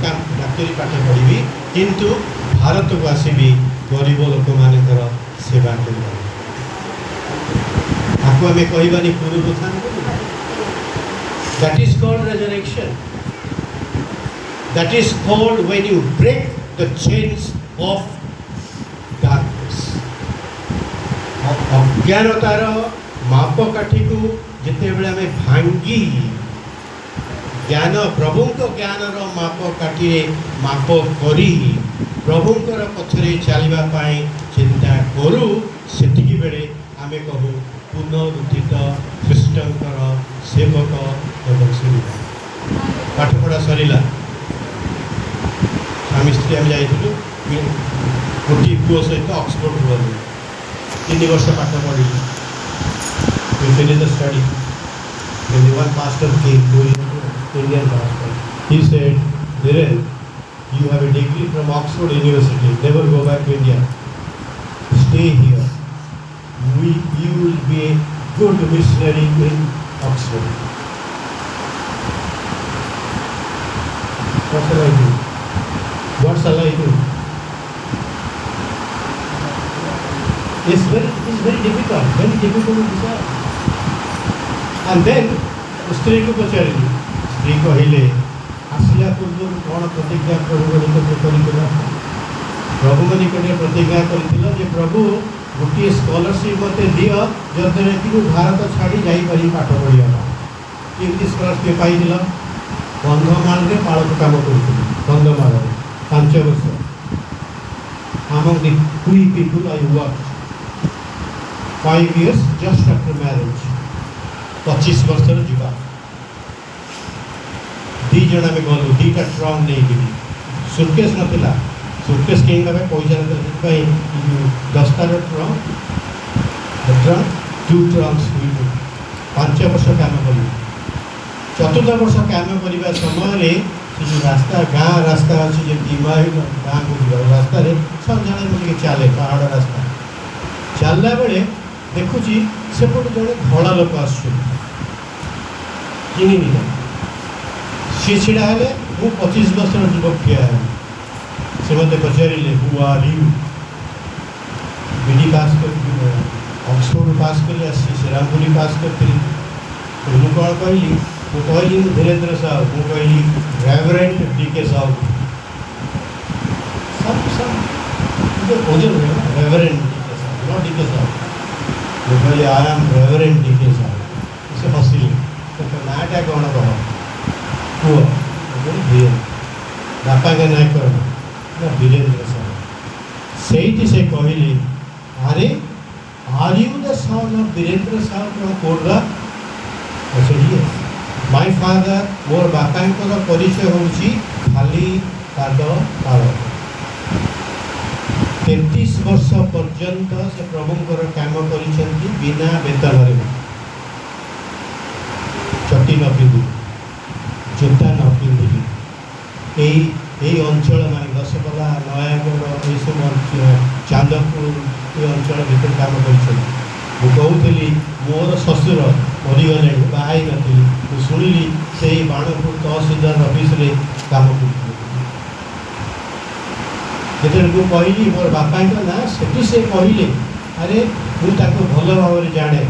ପାଠ ପଢ଼ିବି, କିନ୍ତୁ ଭାରତକୁ ଆସିବି ଗରିବ ଲୋକମାନଙ୍କର ସେବା କରିବା। ତାକୁ ଆମେ କହିବାନି ପୁନରୁତ୍ଥାନ କରିବା। That is called resurrection. That is called when you break the chains of darkness. ଅଜ୍ଞାନତାର ମାପକାଠିକୁ ଯେତେବେଳେ ଆମେ ଭାଙ୍ଗି ଜ୍ଞାନ ପ୍ରଭୁଙ୍କ ଜ୍ଞାନର ମାପକାଠିରେ ମାପ କରି ପ୍ରଭୁଙ୍କର ପଛରେ ଚାଲିବା ପାଇଁ ଚିନ୍ତା କରୁ, ସେତିକି ବେଳେ ଆମେ କହୁ ପୁନରୁଦ୍ଧିତ ଖ୍ରୀଷ୍ଟଙ୍କର ସେବକ ଏବଂ ସେବିକା। ପାଠପଢ଼ା ସରିଲା, ସ୍ୱାମୀ ସ୍ତ୍ରୀ ଆମେ ଯାଇଥିଲୁ ଗୋଟିଏ ପୁଅ ସହିତ ଅକ୍ସଫୋର୍ଡ ଗଲୁ। 3 ବର୍ଷ ପାଠ ପଢ଼ିଲୁ। We finished the study. When one pastor came to Indian pastor, he said, Dhiren, you have a degree from Oxford University. Never go back to India. Stay here. You will be a good missionary in Oxford. What shall I do? What shall I do? It's very difficult to decide. And then स्त्री को पचारिली, स्त्री कहले आसला पूर्व कौन प्रतिज्ञा प्रभु निकट कर प्रभु निकट प्रतिज्ञा कर प्रभु गोटे स्कॉलरशिप मत दियो जद्वारा कि भारत छाड़ी जापरि पाठ पढ़ा। केमती स्कॉलरशिप पाई कंधमाल पाड़क काम कर कंधमाल 5 वर्ष among the 3 people I worked 5 years just after marriage 25 वर्ष जीवा 2 जन में गलु 2टा ट्रंक नहीं गली सुटकेस नाला सुटकेस किणवा पैसा ना 10टा ट्रंक 2 ट्रंक्स 5 वर्ष काम कलु 4th वर्ष काम करने समय जो रास्ता गाँ रास्ता अच्छी जमी गाँ को जा रास्ता सन्ध्या मुझे चले पहाड़ रास्ता चलला बेले देखुची सेपटे जड़े धड़ा लोक आनी सी छिड़ा हेले मु 25 वर्ष युवक ठिया से मत पचारे हु आर यू बीडी पास कर ऑक्सफोर्ड पास कर श्रीरामपुरी पास करी मुझे कौन कहली वो कहली धीरेन्द्र साहब वो कहली रेवरेंट डीके साहब सब खोजल रेवरेंट डीके साहब नॉट डीके साहब वो कहली आई एम रेवरेंट डीके साहब से हसिले तो नाटा कौन कह पुआ धीरेन्द्र बापा के ना कह धीरेन्द्र साहब से से कहली अरे are you the son of Dhirendra Sahab from Korra my father मोर बापांकर परिचय होउची खाली पाद ताल 33 वर्ष पर्यंत से प्रभुंकर काम करिसेंती बिना वेतन रे चटी न पिंधि जूता न पिंधि यही अंचल मान दशपल्ला नयागढ़ ये सब चांदपुर ये अंचल भीतर काम कर कहूली मोर शशुर मरीगले बाहर नी शुणिली से बाणपुर तहसीलदार ऑफिस रे काम कर कहली मोर बापा ना से कहले अरे मुझे भल भाव जाने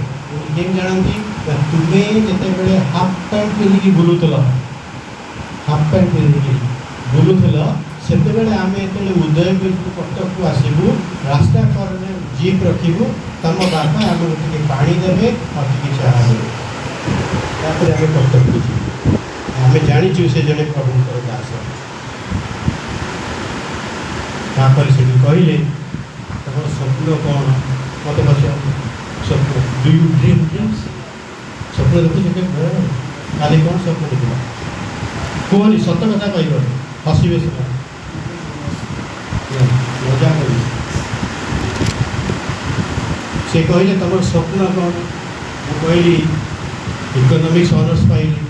केम जानती तुम्हें जिते हाफ पैंट पिंधिकी बुलूल हाफ पैंट पिंधिकी बुलूल से आम जो उदयपुर कटक को आसबू रास्ता पर जीप रखू तुम बापा आम टे पानी देवे और टे चाह देवे आम कटक को जी आम जाचु से जड़े प्रभुंर दास तापर से कहले तुम स्वप्न कौन मत पचार स्वप्न डू यू ड्रीम ड्रीम्स स्वप्न देखुचे काली कौन स्वप्न देखा कहनी सत कथा कह हसबे मजा कर से कहले तुम स्वप्न कौन कहली इकोनॉमिक्स ऑनर्स पाइली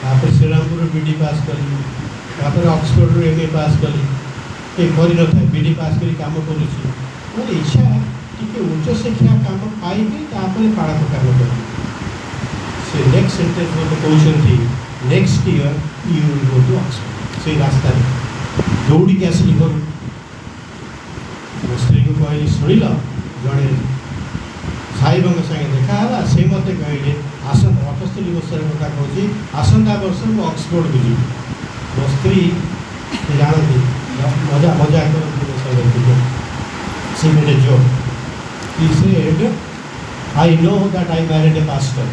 तापर श्रीरामपुर बीडी पास कली तापर ऑक्सफोर्ड एमए पास कली ये कर न था बीडी पास करी काम करुँची मोर इच्छा टी उच्च शिक्षा काम पाइबी तापर पाड़क काम कर से नेक्स्ट सेंटेंस मत कहते next year you will go to Oxford से रास्ता दौड़ी आसली घर मो स्त्री को कहली शुणिल जड़े साहेब सागे देखा से मत कहले आसंता 78 वर्ष कथा कहूँ आसंता वर्ष मुझे ऑक्सफोर्ड को जी मो स्त्री जानती मजा मजा कर सी made a joke he said I know that I married a pastor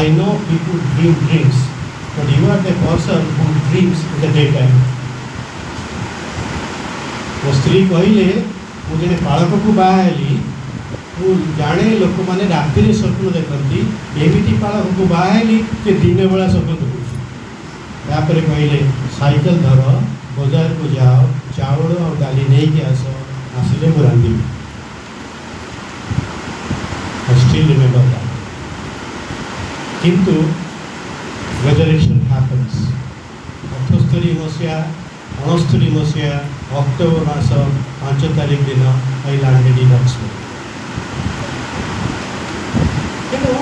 I know people dream dreams but you are the person who dreams in the daytime मो स्त्री कहले मुझे बालक को बाहली जाने लोक मैंने राति स्वप्न देखती एमती बालक को बाहली कि दिन बेला स्वप्न देखुची कहले साइकेल धर बाजार को जाओ चाउल और डाली नहीं आस आसिले मुझे रांधि I still remember that. किंतु resurrection happens. 78 मसीहा 69 मसीहा अक्टोबर मास 5 तारिख दिन I landed in Oxford. तेणु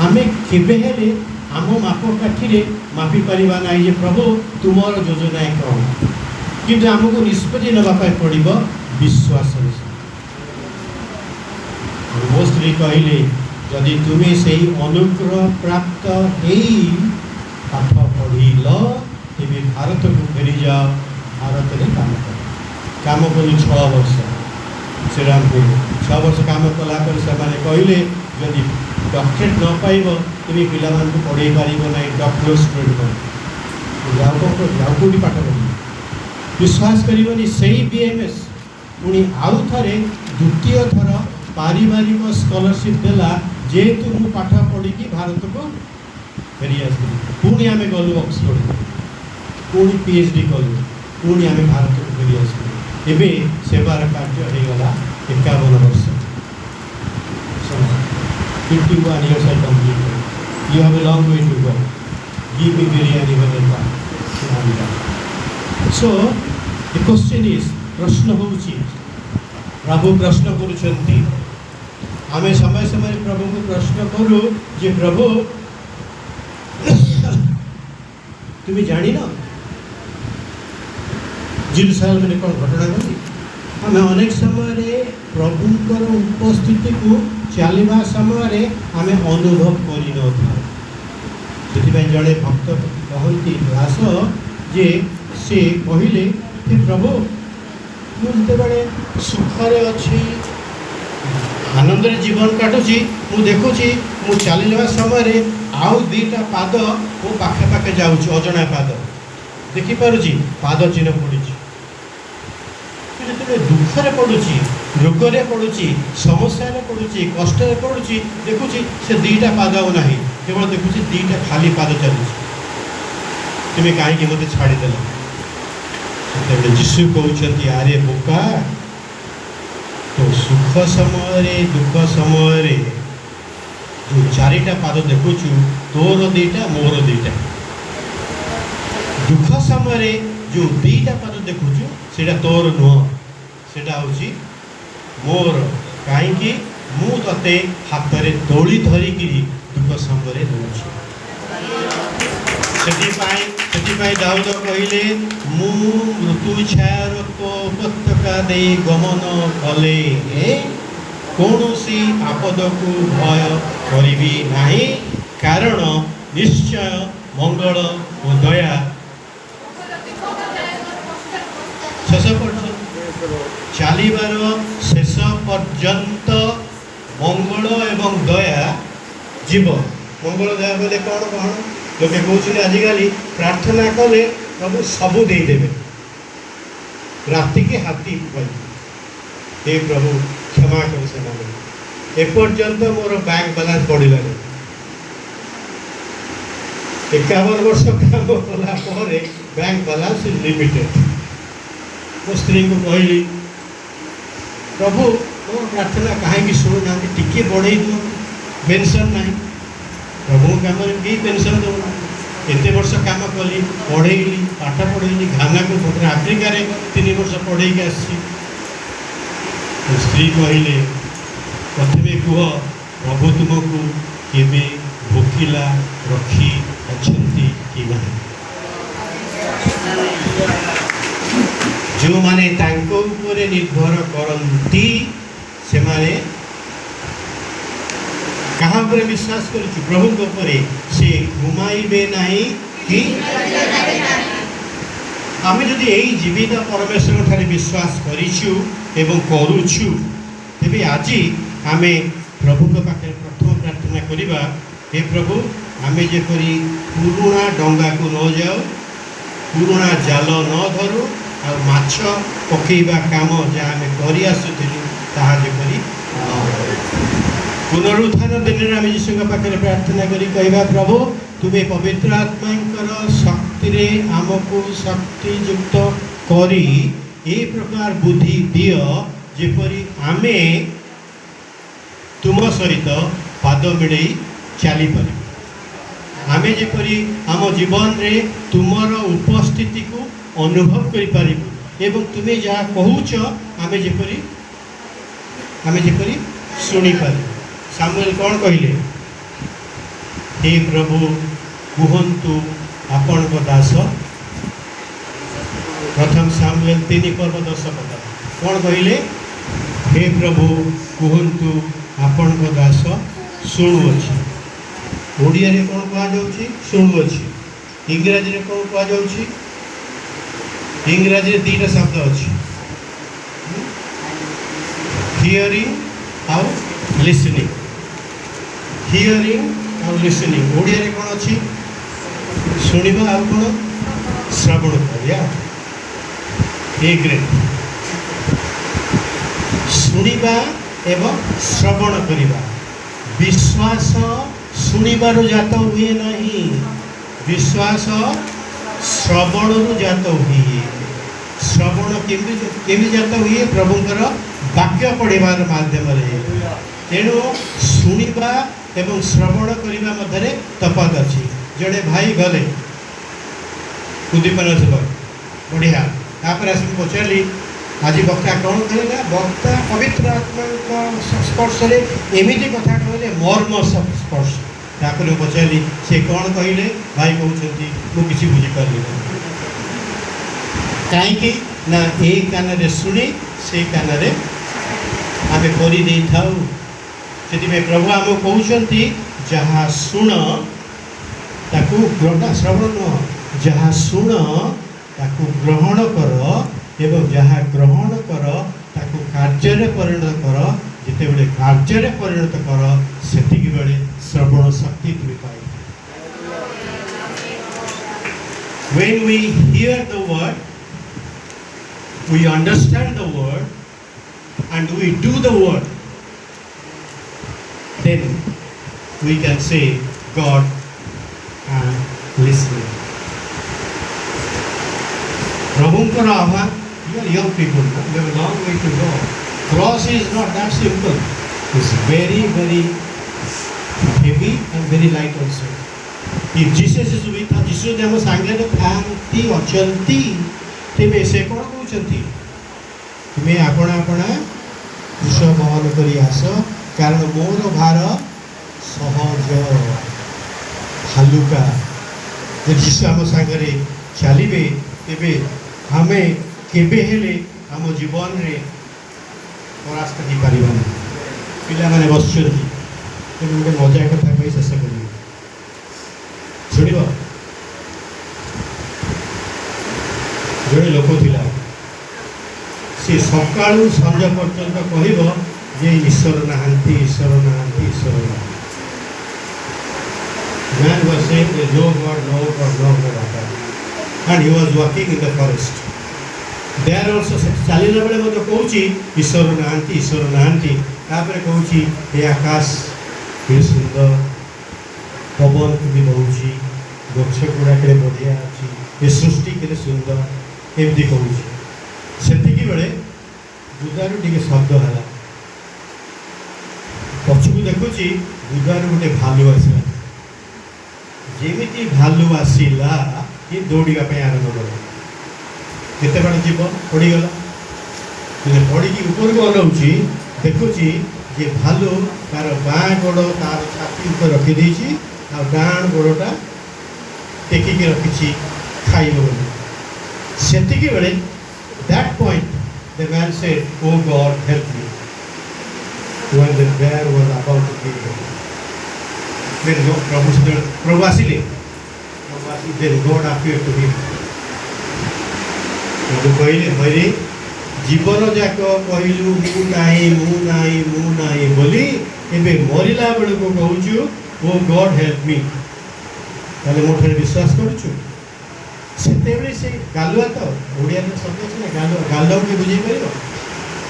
आमे केबे हेले आम मापकाठी मापी पारिबा नाही जे प्रभु तुमर योजना कौन किंतु आमको निष्पत्ति नबापाई पड़िबो विश्वास मो स्त्री कहले जदि तुम्हें से अनुग्रह प्राप्त पाठ पढ़ल तेज भारत को फेरी जाओ भारत में काम कलु 6 वर्ष श्रीरामपुर 6 वर्ष काम कलापर से कहले जदि डॉक्टरेट न पाइब तुम पिला पढ़े पार ना डॉक्टर स्टूडेंट जाओ कौटी पाठ पढ़ विश्वास करनी से बीएमएस पुणी आउ थे द्वितीय थर पारिवारिक स्कॉलरशिप देला जेहेतु मु पाठ पढ़ी भारत को फेरी आसली पुणी आम गलु ऑक्सफोर्ड पुणी पीएचडी कलु पुणी आम भारत को फेरी आसलु एवं सेवार कार्य होगा 51 वर्ष 51 years I completed you have a long way to go give me biryani whenever so the question is प्रश्न होउची प्रभु प्रश्न करुछंती आमे समय समय प्रभु को प्रश्न करू जे प्रभु तुम्हें जानी ना जेरूसालेम में कौन घटना घटी आम अनेक समय प्रभुंकर उपस्थिति को चलवा समय आम अनुभव कर जड़े भक्त कहती दास जे से कहले प्रभु मुझे सुखरे अच्छी आनंद जीवन काटुची मु देखुची मु चलवा समय आउ 2टा पाद मो पाखे पाखे जाऊँ अजणा पाद देखिपुची पाद चिन्ह पड़ी जो दुखरे पड़ुची रोगरे पड़ुची समस्या पड़ुची कष्ट पड़ुची देखुची से 2टा पाद ना केवल देखुची 2टा खाली पाद चलुची तुम्हें कहीं मत छाड़देल जीशु कहते आरे बोका तो सुख समय दुख समय जो 4टा पाद देखुचु तोर 2टा मोर 2टा दुख समय जो 2टा पाद देखुचु सेटा तोर नुह सेटा हूँ मोर कहीं मु ते हाथ में दौड़ी धरिकी दुख समय दूसरी दाऊद कहले मु मृत्यु छायार उपत्यका दे गमन कले कौन सी आपद को भय करी नहीं कारण निश्चय मंगल और दया शेष चलिबार शेष पर्यंत मंगल एवं दया जीव मंगल दया बोले कौन कौन लोके कहते आजिकल प्रार्थना कले प्रभु सबू देदेवे राति के हाथी हे प्रभु क्षमा कर सेमाने एपर्यंत मोर बैंक बैलेंस बढ़िलानी 51 वर्ष काम कला बैंक बैलेंस इज लिमिटेड। मो स्त्री को कहली प्रभु मोर प्रार्थना कहीं शुणु ना टिके बढ़े दियो पेंशन ना प्रभु कम पेंशन दौना एत वर्ष कम कली पढ़ेली पाठ पढ़ेली घाना को पत्र आफ्रिकार 3 वर्ष पढ़े स्त्री कहले प्रथमे कह प्रभु तुमको केवे भोकिला रखी अच्छी कि ना जो माने तांको ऊपर निर्भर करती से माने कहाँ पर विश्वास कर प्रभु ऊपर से घुमाइबे नहीं कि आम जदि यही जीवित परमेश्वर ठारे विश्वास करूँ एवं करुछु तेबे आज आम प्रभु पाखे प्रथम प्रार्थना करवा हे प्रभु आम जेपरी पुराणा डंगा को न जाओ पुराणा जाल न धरू आ माछ पकेबा काम जहाँ आम कर आसुलु ताहा जेपरी पुनरुत्थान दिन में आम यीशु पाखे प्रार्थना करी कहवा प्रभु तुम्हें पवित्र आत्मा शक्ति रे आमको शक्तियुक्त करी ए प्रकार बुद्धि दियो जेपरी आमे तुम सहित पाद मिड़े चली पार आमे जेपरी आम जीवन रे तुमर उपस्थिति को अनुभव करि पारिबु एवं तुम्हें जहाँ कहूच आमे जेपरी सुनी पार सामुएल कौन कहले हे प्रभु कहतु आपण को दास प्रथम सामुएल 3 पर्व 10 पद कौन कहले हे प्रभु कहतु आपण को दास शुणुअछि ओडिया रे कौन कहा जाउछि शुणुअछि इंग्रजी रे कौन कहा जाउछि इंग्रजी रे 2टा शब्द अछि हियरिंग और लिसनिंग हियरिंग और लिसनिंग ओडिया रे कौन अछि शुणिबा और कौन श्रवण करिया ए ग्रेट शुणिबा एवं श्रवण करिबा विश्वास शुणिबार जात हुए नहीं विश्वास श्रवण जात हुए श्रवण केमी जात हुए प्रभुंकर वाक्य पढ़िबार माध्यम तेणु शुणिबा एवं श्रवण करने मध्य तफात अच्छी जड़े भाई गले उद्दीपन बढ़िया तापर आस पचारि आज वक्ता कौन कहला वक्ता पवित्र आत्मा संस्पर्श एमती कथा कहले मर्म संस्पर्श तापर पचारि से कौन कहले भाई कहते मुझे किसी बुझीपारि कहीं ना ए कान शुणी से कान आम कर से प्रभु आम कहते जहाँ शुण ताकू श्रवण नुह जहाँ शुण ताकू ग्रहण कर एवं जहाँ ग्रहण कर ताकू कार्य परिणत कर जिते कार्य परिणत कर से बेले श्रवण शक्ति तुम्हें पाई when we hear the word we understand the word and we do the word then we can say God and listening प्रभुंकर आह्वान you are young people you have a long way to go cross is not that simple it's very very heavy and very light also if Jesus is with us Jesus ने हम सांगे थांती अचंती तेबे से कौन कहते तुम्हें आपण आपण क्रूश बहन करी आस कारण मोर भार सहज हालुका जब जीशु आम सांगे चलिए तेबे आमे केबे हेले आम जीवन रे परास्त हो पार पिला माने बस गोटे मजा कथा कही शेष कर शुण जड़े लोक थिला सी सकाळु संज पर्यंत कहब जे ईश्वर नहांती ईश्वर नहांती ईश्वर नहांती man was saying no God, no God, no God. And he was walking in the forest. There also चलना बेले मत कौच ईश्वर नहांती तापर कौच ये आकाश ये सुंदर पवन भी बहुत गछ गुड़ाक बढ़िया अच्छी ये सृष्टि के सुंदर एमती कौच से बेले बुदारू टे शब्द है पछकू देखुची बुदारू गोटे भालू आसला जमी भालू आसला ये दौड़ा आरंभ कर केते बार जीव पड़गला पड़ी ऊपर को अनाऊँगी देखुची जे भालू तार बाँ गोड़ तार छाती ऊपर रखीदे डाण गोड़टा टेकिक रखी खाइब से बेले that point the man said, "Oh God, help me." When the bear was about to kill him, then Prabhu asile, then God appeared to him. Prabhu कहले हरे जीवन जाक कहलु मु नाही बोली एबे मरिला बेले को कहूछु ओ गॉड हेल्प मी ताले मोठे विश्वास करूछु सेतेबेले से गालुआ तो ओडिया में शब्द अछि ना गालुआ गालुआ के बुझी परिबो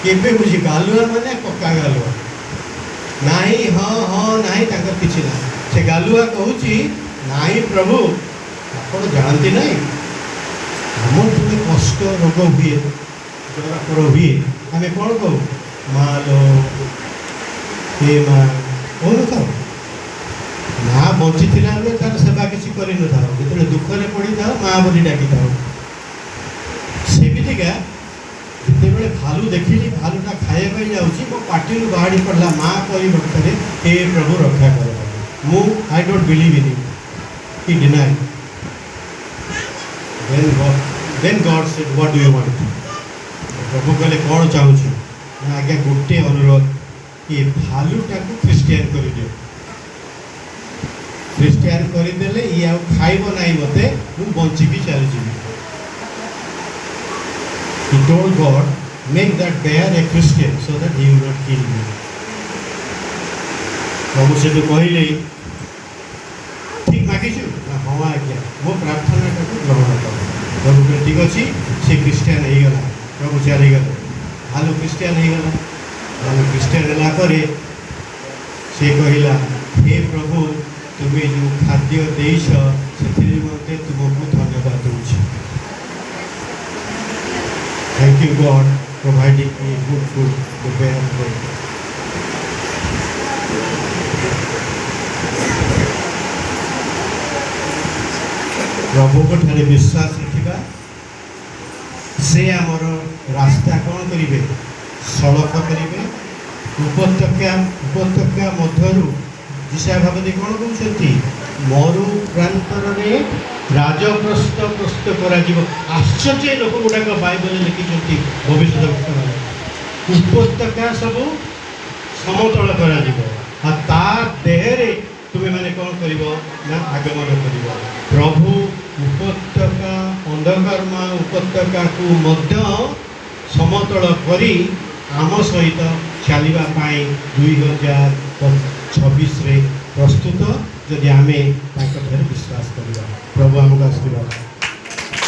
केबे बुझी गालुआ माने पक्का गालुआ नाही हां नाही ताकर किछि ना से गालुआ कहूची नाही प्रभु आपण जानते नहीं हमर तुमे कष्ट रोग हुए जरा कर हुए हमें कौन कहू मालो हे माँ कौन था माँ बची बेले तार सेवा किसी कर जो दुखरे पड़ी था माँ बोली डाकी था सेमिका जिते भालू देखिली भालूटा खाइबा जाऊँगी मो पार्टी बाहरी पड़ा माँ परिवर्तन हे प्रभु रक्षा कर मु I don't believe in it he denied then God said what do you want प्रभु कहले कौन चाहूँ आज्ञा गोटे अनुरोध ये भालूटा को क्रिस्टियन कर दियो क्रिस्टियन करदेले ये आ खाइब ना मते मु बंचिकी चली He told God, make that bear a Christian so that he will not kill me. प्रभु से तो कहले ठीक मागिछु हाँ आज्ञा मो प्रार्थना को ग्रहण कर प्रभु कहले ठीक अच्छी से क्रिस्टियन हो गला प्रभु चली गले भालू क्रिस्टियन हो गला भालू क्रिस्टियन होला करे से कहला हे प्रभु तुम्हें जो खाद्य देश से मते तुमको धन्यवाद दूँ Thank you God providing me good food to bear bread. प्रभु को ठारे विश्वास रखा से आमर रास्ता कौन करेंगे सड़क करेंगे उपत्यका मध्यरु जिसा भावती कौन कहते मरु प्रांतर राजप्रस्थ प्रस्थ कर आश्चर्य लोक गुड़ाक बाइबल लिखिं भविष्य उपत्यका सब समतल कर देहरे तुम्हें मैंने कौन कर आगमन कर प्रभु उपत्यका अंधकर्मा उपत्यका को मध्य समतल करी आम सहित चलवाई 2026 प्रस्तुत जदि आम विश्वास करवा प्रभु आमको आशीर्वाद।